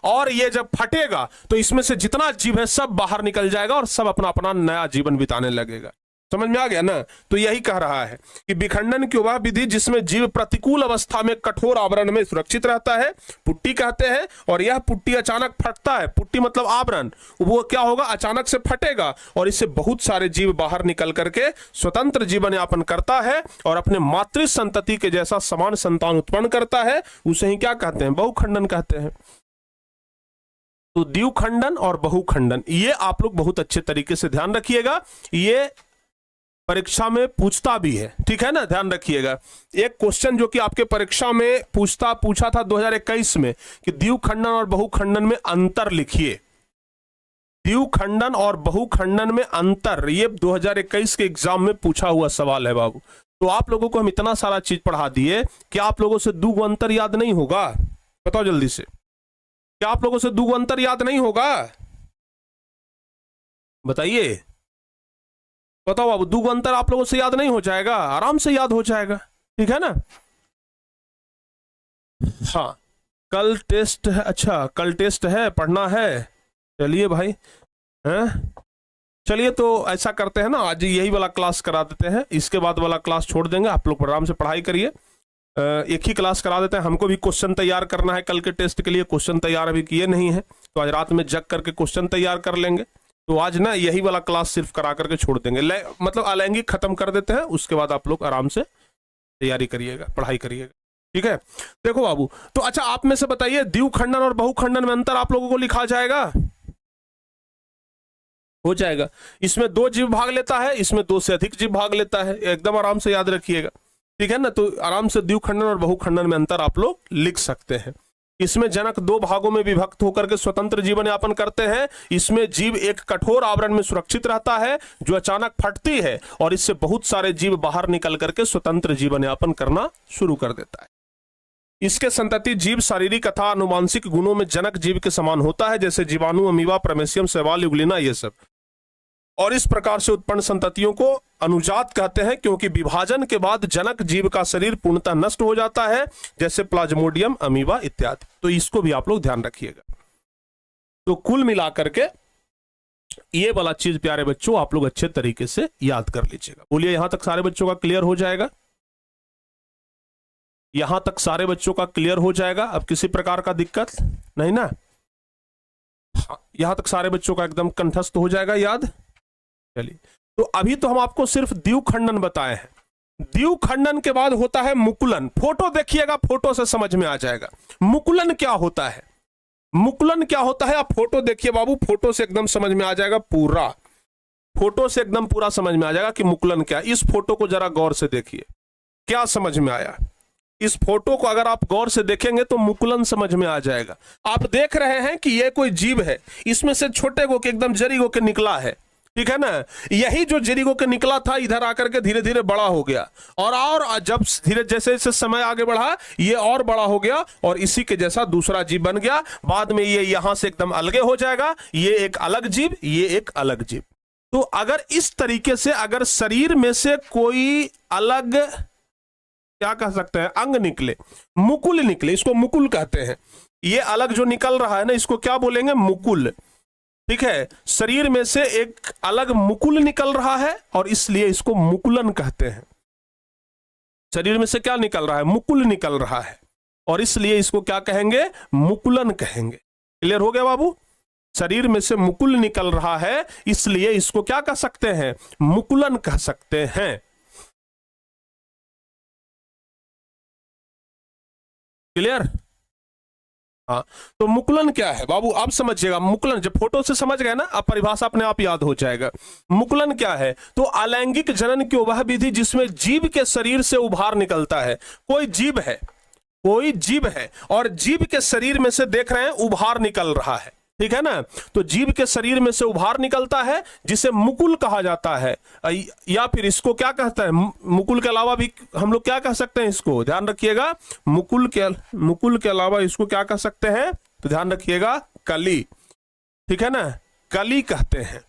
और ये जब फटेगा तो इसमें से जितना जीव है सब बाहर निकल जाएगा और सब अपना अपना नया जीवन बिताने लगेगा। समझ में आ गया ना। तो यही कह रहा है कि विखंडन की वह विधि जिसमें जीव प्रतिकूल अवस्था में कठोर आवरण में सुरक्षित रहता है, पुट्टी कहते हैं, और यह पुट्टी अचानक फटता है, पुट्टी मतलब आवरण, वो क्या होगा? अचानक से फटेगा और इससे बहुत सारे जीव बाहर निकल करके स्वतंत्र जीवन यापन करता है और अपने मातृ संतति के जैसा समान संतान उत्पन्न करता है। उसे ही क्या कहते हैं? बहुखंडन कहते हैं। तो द्विखंडन और बहुखंडन ये आप लोग बहुत अच्छे तरीके से ध्यान रखिएगा, ये परीक्षा में पूछता भी है, ठीक है ना, ध्यान रखिएगा। एक क्वेश्चन जो कि आपके परीक्षा में पूछा था 2021 में कि द्विखंडन और बहुखंडन में अंतर लिखिए। द्विखंडन और बहुखंडन में अंतर, ये 2021 के एग्जाम में पूछा हुआ सवाल है बाबू। तो आप लोगों को हम इतना सारा चीज पढ़ा दिए कि आप लोगों से दो अंतर याद नहीं होगा? बताओ जल्दी से, क्या आप लोगों से दो अंतर याद नहीं होगा? बताइए, बताओ बाबू, दो अंतर आप लोगों से याद नहीं हो जाएगा? आराम से याद हो जाएगा, ठीक है ना? हाँ, कल टेस्ट है। अच्छा, कल टेस्ट है, पढ़ना है। चलिए भाई, हैं? चलिए तो ऐसा करते हैं ना, आज यही वाला क्लास करा देते हैं, इसके बाद वाला क्लास छोड़ देंगे। आप लोग आराम से पढ़ाई करिए, एक ही क्लास करा देते हैं। हमको भी क्वेश्चन तैयार करना है कल के टेस्ट के लिए, क्वेश्चन तैयार अभी किए नहीं है, तो आज रात में जग करके क्वेश्चन तैयार कर लेंगे। तो आज ना यही वाला क्लास सिर्फ करा करके छोड़ देंगे, मतलब अलैंगिक खत्म कर देते हैं, उसके बाद आप लोग आराम से तैयारी करिएगा, पढ़ाई करिएगा, ठीक है? देखो बाबू, तो अच्छा आप में से बताइए, द्विखंडन और बहुखंडन में अंतर आप लोगों को लिखा जाएगा? हो जाएगा। इसमें दो जीव भाग लेता है, इसमें दो से अधिक जीव भाग लेता है, एकदम आराम से याद रखिएगा, ठीक है ना? तो आराम से द्विखंडन और बहुखंडन में अंतर आप लोग लिख सकते हैं। इसमें जनक दो भागों में विभक्त होकर के स्वतंत्र जीवन यापन करते हैं। इसमें जीव एक कठोर आवरण में सुरक्षित रहता है जो अचानक फटती है, और इससे बहुत सारे जीव बाहर निकल करके स्वतंत्र जीवन यापन करना शुरू कर देता है। इसके संतति जीव शारीरिक तथा अनुवांशिक गुणों में जनक जीव के समान होता है, जैसे जीवाणु, अमीबा, प्रोमेसियम, शैवाल, युग्लिना, ये सब। और इस प्रकार से उत्पन्न संततियों को अनुजात कहते हैं, क्योंकि विभाजन के बाद जनक जीव का शरीर पूर्णतः नष्ट हो जाता है, जैसे प्लाज्मोडियम, अमीबा इत्यादि। तो इसको भी आप लोग ध्यान रखिएगा। तो कुल मिलाकर के ये वाला चीज प्यारे बच्चों आप लोग अच्छे तरीके से याद कर लीजिएगा। बोलिए, यहां तक सारे बच्चों का क्लियर हो जाएगा? यहां तक सारे बच्चों का क्लियर हो जाएगा? अब किसी प्रकार का दिक्कत नहीं ना? हाँ, यहां तक सारे बच्चों का एकदम कंठस्थ हो जाएगा याद। चलिए, तो अभी तो हम आपको सिर्फ द्विखंडन बताए हैं। द्विखंडन के बाद होता है मुकुलन। फोटो देखिएगा, फोटो से समझ में आ जाएगा मुकुलन क्या होता है। मुकुलन क्या होता है आप फोटो देखिए बाबू, फोटो से एकदम समझ में आ जाएगा, पूरा फोटो से एकदम पूरा समझ में आ जाएगा कि मुकुलन क्या। इस फोटो को जरा गौर से देखिए, क्या समझ में आया? इस फोटो को अगर आप गौर से देखेंगे तो मुकुलन समझ में आ जाएगा। आप देख रहे हैं कि ये कोई जीव है, इसमें से छोटे गो के एकदम जरी गो के निकला है, ठीक है ना? यही जो जरी गो के निकला था इधर आकर के धीरे धीरे बड़ा हो गया, और जब धीरे जैसे जैसे समय आगे बढ़ा ये और बड़ा हो गया, और इसी के जैसा दूसरा जीव बन गया। बाद में ये यहां से एकदम अलगे हो जाएगा, ये एक अलग जीव, ये एक अलग जीव। तो अगर इस तरीके से अगर शरीर में से कोई अलग क्या कह सकते हैं अंग निकले, मुकुल निकले, इसको मुकुल कहते हैं। ये अलग जो निकल रहा है ना, इसको क्या बोलेंगे? मुकुल, ठीक है? शरीर में से एक अलग मुकुल निकल रहा है और इसलिए इसको मुकुलन कहते हैं। शरीर में से क्या निकल रहा है? मुकुल निकल रहा है, और इसलिए इसको क्या कहेंगे? मुकुलन कहेंगे। क्लियर हो गया बाबू? शरीर में से मुकुल निकल रहा है, इसलिए इसको क्या कह सकते हैं? मुकुलन कह सकते हैं। क्लियर? हाँ, तो मुकुलन क्या है बाबू आप समझिएगा। मुकुलन जब फोटो से समझ गए ना, अब परिभाषा अपने आप याद हो जाएगा। मुकुलन क्या है? तो अलैंगिक जनन की वह विधि जिसमें जीव के शरीर से उभार निकलता है। कोई जीव है, कोई जीव है, और जीव के शरीर में से देख रहे हैं उभार निकल रहा है, ठीक है ना? तो जीव के शरीर में से उभार निकलता है जिसे मुकुल कहा जाता है, या फिर इसको क्या कहता है? मुकुल के अलावा भी हम लोग क्या कह सकते हैं इसको? ध्यान रखिएगा, मुकुल के अलावा इसको क्या कह सकते हैं? तो ध्यान रखिएगा, कली, ठीक है ना? कली कहते हैं।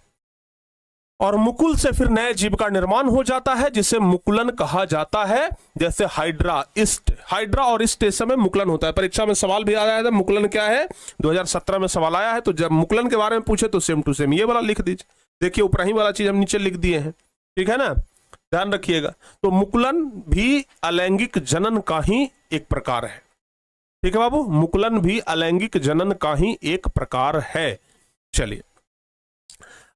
और मुकुल से फिर नए जीव का निर्माण हो जाता है जिसे मुकुलन कहा जाता है। जैसे हाइड्रा, इस्ट, हाइड्रा और इस्ट इस समय मुकुलन होता है। परीक्षा में सवाल भी आया था, मुकुलन क्या है? 2017 में सवाल आया है। तो जब मुकुलन के बारे में पूछे तो सेम टू सेम ये वाला लिख दीजिए। देखिए ऊपर ही वाला चीज हम नीचे लिख दिए हैं, ठीक है ना? ध्यान रखिएगा। तो मुकुलन भी अलैंगिक जनन का ही एक प्रकार है, ठीक है बाबू? मुकुलन भी अलैंगिक जनन का ही एक प्रकार है। चलिए,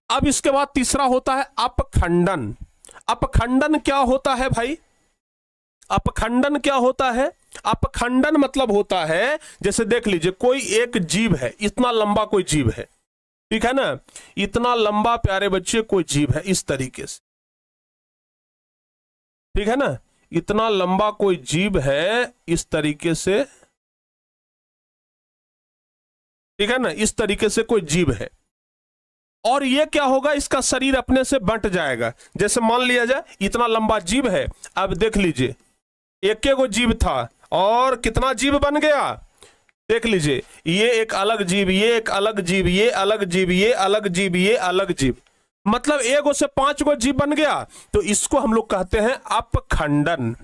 अब इसके बाद तीसरा होता है अपखंडन। अपखंडन क्या होता है भाई? अपखंडन क्या होता है? अपखंडन मतलब होता है, जैसे देख लीजिए कोई एक जीव है, इतना लंबा कोई जीव है, ठीक है ना? इतना लंबा प्यारे बच्चे कोई जीव है इस तरीके से, ठीक है ना? इतना लंबा कोई जीव है इस तरीके से, ठीक है ना? इस तरीके से कोई जीव है। और ये क्या होगा, इसका शरीर अपने से बंट जाएगा। जैसे मान लिया जाए इतना लंबा जीव है, अब देख लीजिए एक गो जीव था और कितना जीव बन गया, देख लीजिए ये एक अलग जीव, ये एक अलग जीव, ये अलग जीव, ये अलग जीव, ये अलग जीव, मतलब एक से 5 गो जीव बन गया। तो इसको हम लोग कहते हैं अपखंडन।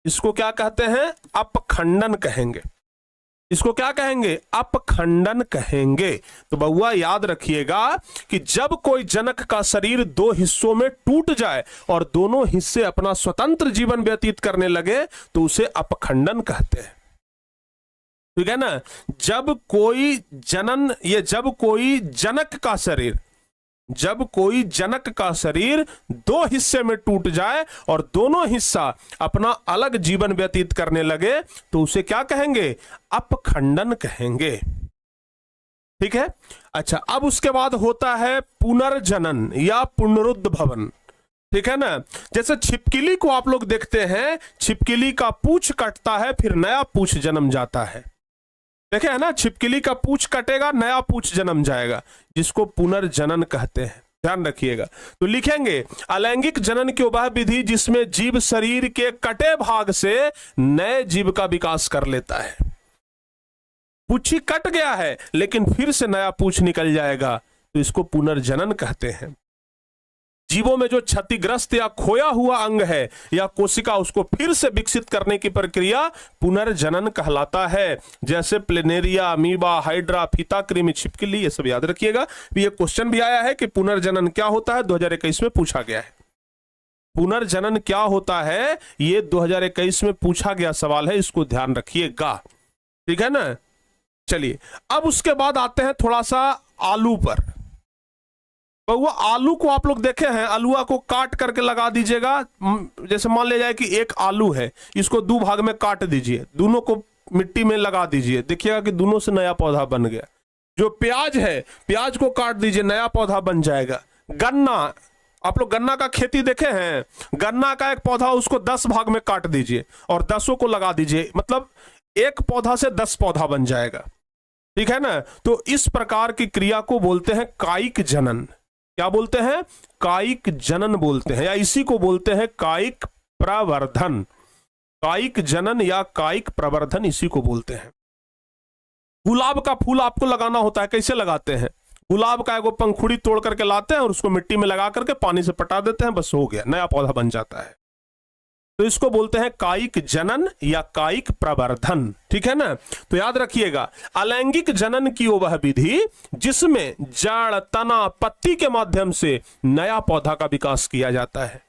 इसको क्या कहते हैं, अपखंडन कहेंगे। इसको क्या कहेंगे, अपखंडन कहेंगे। तो बउआ याद रखिएगा कि जब कोई जनक का शरीर 2 हिस्सों में टूट जाए और दोनों हिस्से अपना स्वतंत्र जीवन व्यतीत करने लगे तो उसे अपखंडन कहते हैं। ठीक है ना। जब कोई जनक का शरीर 2 हिस्से में टूट जाए और दोनों हिस्सा अपना अलग जीवन व्यतीत करने लगे तो उसे क्या कहेंगे, अपखंडन कहेंगे। ठीक है। अच्छा, अब उसके बाद होता है पुनर्जनन या पुनरुद्भवन। ठीक है ना। जैसे छिपकली को आप लोग देखते हैं, छिपकली का पूंछ कटता है फिर नया पूंछ जन्म जाता है। देखे है ना, छिपकली का पूंछ कटेगा नया पूंछ जन्म जाएगा, जिसको पुनर्जनन कहते हैं। ध्यान रखिएगा। तो लिखेंगे अलैंगिक जनन की वह विधि जिसमें जीव शरीर के कटे भाग से नए जीव का विकास कर लेता है। पूंछी कट गया है लेकिन फिर से नया पूंछ निकल जाएगा, तो इसको पुनर्जनन कहते हैं। जीवों में जो क्षतिग्रस्त या खोया हुआ अंग है या कोशिका, उसको फिर से विकसित करने की प्रक्रिया पुनर्जनन कहलाता है। जैसे प्लेनेरिया, अमीबा, हाइड्रा, फीता कृमि, छिपकली, ये सब याद रखिएगा। ये क्वेश्चन भी आया है कि पुनर्जनन क्या होता है, 2021 में पूछा गया है। पुनर्जनन क्या होता है, ये 2021 में पूछा गया सवाल है, इसको ध्यान रखिएगा। ठीक है ना। चलिए अब उसके बाद आते हैं थोड़ा सा आलू पर। वो आलू को आप लोग देखे हैं, आलूआ को काट करके लगा दीजिएगा। जैसे मान लिया जाए कि एक आलू है, इसको 2 भाग में काट दीजिए, दोनों को मिट्टी में लगा दीजिए, देखिएगा कि दोनों से नया पौधा बन गया। जो प्याज है, प्याज को काट दीजिए, नया पौधा बन जाएगा। गन्ना, आप लोग गन्ना का खेती देखे हैं, गन्ना का एक पौधा उसको 10 भाग में काट दीजिए और 10 को लगा दीजिए, मतलब एक पौधा से 10 पौधा बन जाएगा। ठीक है ना। तो इस प्रकार की क्रिया को बोलते हैं कायिक जनन। क्या बोलते हैं, कायिक जनन बोलते हैं, या इसी को बोलते हैं कायिक प्रवर्धन। कायिक जनन या कायिक प्रवर्धन इसी को बोलते हैं। गुलाब का फूल आपको लगाना होता है, कैसे लगाते हैं, गुलाब का एगो पंखुड़ी तोड़ करके लाते हैं और उसको मिट्टी में लगा करके पानी से पटा देते हैं, बस हो गया, नया पौधा बन जाता है। तो इसको बोलते हैं कायिक जनन या कायिक प्रवर्धन। ठीक है ना। तो याद रखिएगा, अलैंगिक जनन की वह विधि जिसमें जड़, तना, पत्ती के माध्यम से नया पौधा का विकास किया जाता है।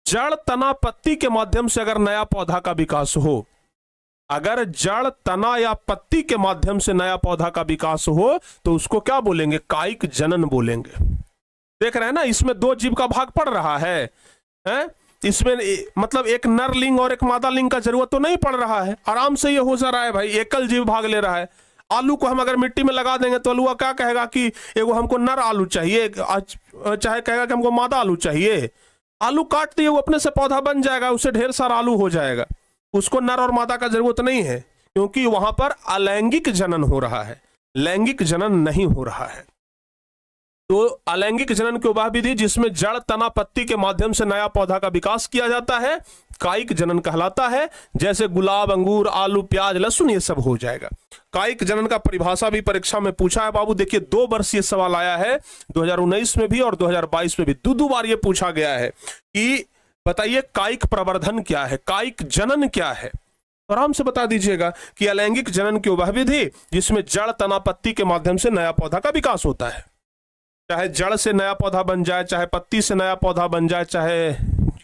जड़, तना, पत्ती के माध्यम से अगर नया पौधा का विकास हो, अगर जड़, तना या पत्ती के माध्यम से नया पौधा का विकास हो तो उसको क्या बोलेंगे, कायिक जनन बोलेंगे। देख रहे हैं ना, इसमें 2 जीव का भाग पड़ रहा है, इसमें मतलब एक नर लिंग और एक मादा लिंग का जरूरत तो नहीं पड़ रहा है, आराम से ये हो जा रहा है भाई, एकल जीव भाग ले रहा है। आलू को हम अगर मिट्टी में लगा देंगे तो आलूआ क्या कहेगा कि एगो हमको नर आलू चाहिए, चाहे कहेगा कि हमको मादा आलू चाहिए। आलू काट दिए, वो अपने से पौधा बन जाएगा, उससे ढेर सारा आलू हो जाएगा, उसको नर और मादा का जरूरत नहीं है, क्योंकि वहां पर अलैंगिक जनन हो रहा है, लैंगिक जनन नहीं हो रहा है। तो अलैंगिक जनन की वह विधि जिसमें जड़, तना, पत्ती के माध्यम से नया पौधा का विकास किया जाता है, कायिक जनन कहलाता है। जैसे गुलाब, अंगूर, आलू, प्याज, लहसुन, ये सब हो जाएगा। कायिक जनन का परिभाषा भी परीक्षा में पूछा है बाबू। देखिए 2 वर्ष ये सवाल आया है, 2019 में भी और 2022 में भी 2 बार ये पूछा गया है कि बताइए कायिक प्रवर्धन क्या है, कायिक जनन क्या है। तो आराम से बता दीजिएगा कि अलैंगिक जनन की वह विधि जिसमें जड़, तना, पत्ती के माध्यम से नया पौधा का विकास होता है। चाहे जड़ से नया पौधा बन जाए, चाहे पत्ती से नया पौधा बन जाए, चाहे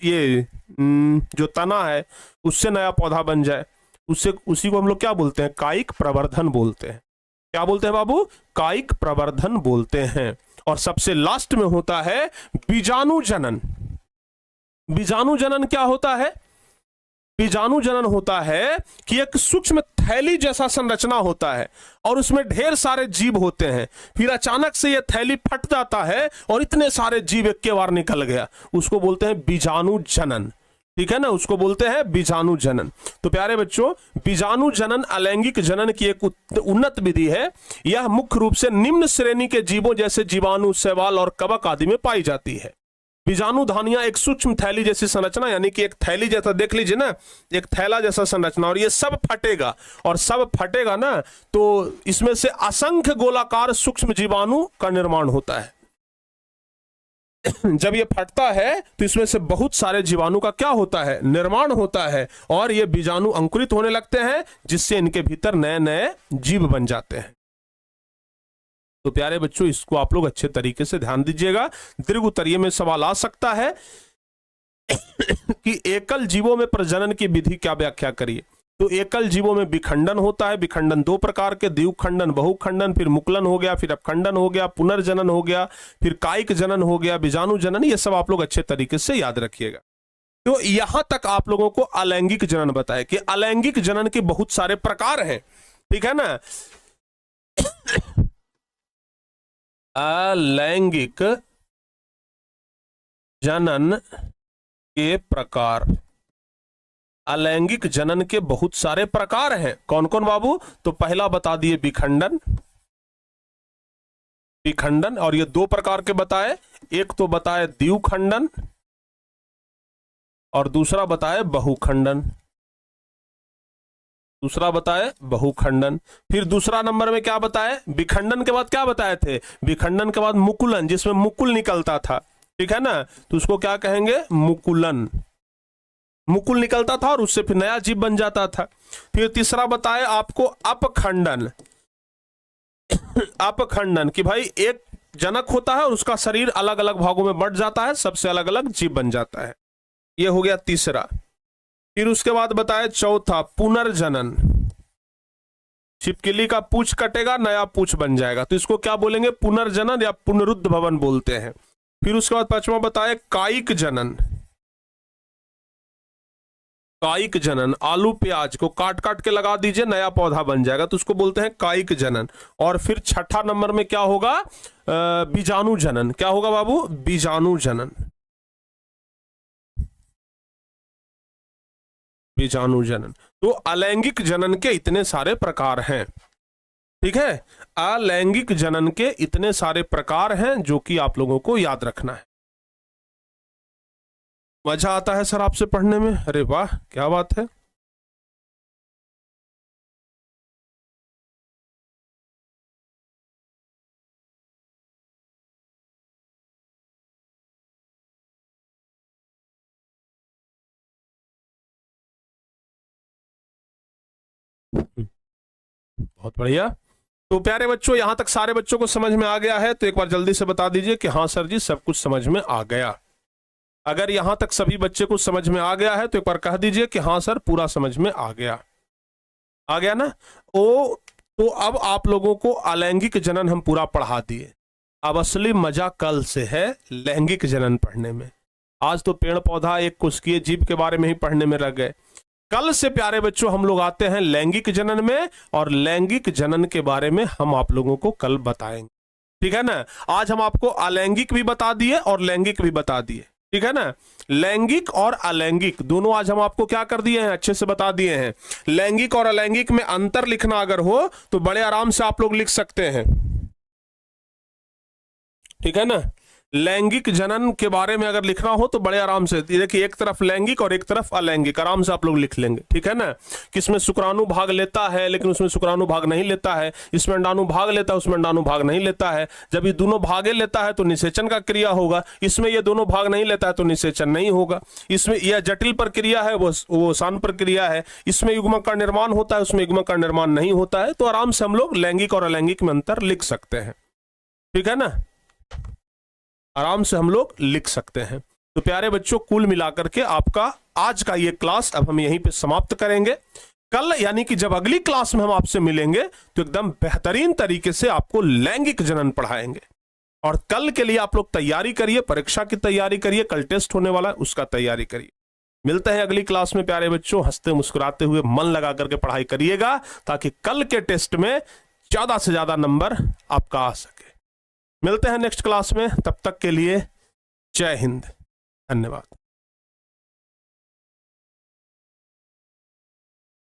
ये जो तना है उससे नया पौधा बन जाए, उसी को हम लोग क्या बोलते हैं, कायिक प्रवर्धन बोलते हैं। क्या बोलते हैं बाबू, कायिक प्रवर्धन बोलते हैं। और सबसे लास्ट में होता है बीजाणु जनन। बीजाणु जनन क्या होता है, बीजाणु जनन होता है कि एक सूक्ष्म थैली जैसा संरचना होता है और उसमें ढेर सारे जीव होते हैं, फिर अचानक से यह थैली फट जाता है और इतने सारे जीव एक के बार निकल गया, उसको बोलते हैं बीजाणु जनन। ठीक है ना, उसको बोलते हैं बीजाणु जनन। तो प्यारे बच्चों, बीजाणु जनन अलैंगिक जनन की एक उन्नत विधि है। यह मुख्य रूप से निम्न श्रेणी के जीवों जैसे जीवाणु, शैवाल और कवक आदि में पाई जाती है। बीजाणु धानियां एक सूक्ष्म थैली जैसी संरचना, यानी कि एक थैली जैसा, देख लीजिए ना, एक थैला जैसा संरचना, और ये सब फटेगा, और सब फटेगा ना तो इसमें से असंख्य गोलाकार सूक्ष्म जीवाणु का निर्माण होता है। जब ये फटता है तो इसमें से बहुत सारे जीवाणु का क्या होता है, निर्माण होता है, और ये बीजाणु अंकुरित होने लगते हैं, जिससे इनके भीतर नए नए जीव बन जाते हैं। तो प्यारे बच्चों, इसको आप लोग अच्छे तरीके से ध्यान दीजिएगा। दीर्घ उत्तरीय में सवाल आ सकता है कि एकल जीवों में प्रजनन की विधि क्या व्याख्या करिए। तो एकल जीवों में विखंडन होता है। विखंडन दो प्रकार के, द्विखंडन, बहुखंडन, फिर मुकुलन हो गया, फिर अपखंडन हो गया, पुनर्जनन हो गया, फिर कायिक जनन हो गया, बीजाणु जनन। ये सब आप लोग अच्छे तरीके से याद रखिएगा। तो यहां तक आप लोगों को अलैंगिक जनन बताया कि अलैंगिक जनन के बहुत सारे प्रकार हैं, ठीक है ना। अलैंगिक जनन के प्रकार, अलैंगिक जनन के बहुत सारे प्रकार हैं। कौन कौन बाबू? तो पहला बता दिए विखंडन, विखंडन, और ये दो प्रकार के बताए। एक तो बताए द्विखंडन और दूसरा बताए बहुखंडन, दूसरा बताए बहुखंडन। फिर दूसरा नंबर में क्या बताए? विखंडन के बाद क्या बताए थे? विखंडन के बाद मुकुलन, जिसमें मुकुल निकलता था, ठीक है ना, तो उसको क्या कहेंगे? मुकुलन। मुकुल निकलता था और उससे फिर नया जीव बन जाता था। फिर तीसरा बताए आपको अपखंडन। अपखंडन कि भाई एक जनक होता है और उसका शरीर अलग अलग भागों में बढ़ जाता है, सबसे अलग अलग जीव बन जाता है। ये हो गया तीसरा। फिर उसके बाद बताए चौथा पुनर्जनन। छिपकली का पूंछ कटेगा, नया पूंछ बन जाएगा, तो इसको क्या बोलेंगे? पुनर्जनन या पुनरुद्ध भवन बोलते हैं। फिर उसके बाद पांचवा बताए कायिक जनन। कायिक जनन, आलू प्याज को काट काट के लगा दीजिए, नया पौधा बन जाएगा, तो उसको बोलते हैं कायिक जनन। और फिर छठा नंबर में क्या होगा? बीजाणु जनन। क्या होगा बाबू? बीजाणु जनन। बीजाणु जनन। तो अलैंगिक जनन के इतने सारे प्रकार हैं, ठीक है। अलैंगिक जनन के इतने सारे प्रकार हैं जो कि आप लोगों को याद रखना है। मजा आता है सर आपसे पढ़ने में? अरे वाह, क्या बात है। बहुत बढ़िया। तो प्यारे बच्चों, यहां तक सारे बच्चों को समझ में आ गया है? तो एक बार जल्दी से बता दीजिए कि हाँ सर जी, सब कुछ समझ में आ गया। अगर यहां तक सभी बच्चे को समझ में आ गया है तो एक बार कह दीजिए कि हाँ सर, पूरा समझ में आ गया। आ गया ना? तो अब आप लोगों को अलैंगिक जनन हम पूरा पढ़ा दिए। अब असली मजा कल से है लैंगिक जनन पढ़ने में। आज तो पेड़ पौधा एक कोशिकीय जीव के बारे में ही पढ़ने में लग गए। कल से प्यारे बच्चों हम लोग आते हैं लैंगिक जनन में, और लैंगिक जनन के बारे में हम आप लोगों को कल बताएंगे, ठीक है ना। आज हम आपको अलैंगिक भी बता दिए और लैंगिक भी बता दिए, ठीक है ना। लैंगिक और अलैंगिक दोनों आज हम आपको क्या कर दिए हैं? अच्छे से बता दिए हैं। लैंगिक और अलैंगिक में अंतर लिखना अगर हो तो बड़े आराम से आप लोग लिख सकते हैं, ठीक है ना। लैंगिक जनन के बारे में अगर लिखना हो तो बड़े आराम से, देखिए एक तरफ लैंगिक और एक तरफ अलैंगिक, आराम से आप लोग लिख लेंगे, ठीक है ना। किसमें शुक्राणु भाग लेता है लेकिन उसमें शुक्राणु भाग नहीं लेता है, इसमें अंडाणु भाग लेता है उसमें अंडाणु भाग नहीं लेता है। जब ये दोनों भागे लेता है तो निषेचन का क्रिया होगा, इसमें ये दोनों भाग नहीं लेता है तो निषेचन नहीं होगा। इसमें यह जटिल प्रक्रिया है, वो आसान प्रक्रिया है। इसमें युग्मक का निर्माण होता है, उसमें युग्मक का निर्माण नहीं होता है। तो आराम से हम लोग लैंगिक और अलैंगिक में अंतर लिख सकते हैं, ठीक है ना। आराम से हम लोग लिख सकते हैं। तो प्यारे बच्चों, कुल मिलाकर के आपका आज का ये क्लास अब हम यहीं पे समाप्त करेंगे। कल यानी कि जब अगली क्लास में हम आपसे मिलेंगे तो एकदम बेहतरीन तरीके से आपको लैंगिक जनन पढ़ाएंगे। और कल के लिए आप लोग तैयारी करिए, परीक्षा की तैयारी करिए, कल टेस्ट होने वाला है उसका तैयारी करिए। मिलते हैं अगली क्लास में प्यारे बच्चों। हंसते मुस्कुराते हुए मन लगा करके पढ़ाई करिएगा ताकि कल के टेस्ट में ज्यादा से ज्यादा नंबर आपका आ सके। मिलते हैं नेक्स्ट क्लास में, तब तक के लिए जय हिंद, धन्यवाद।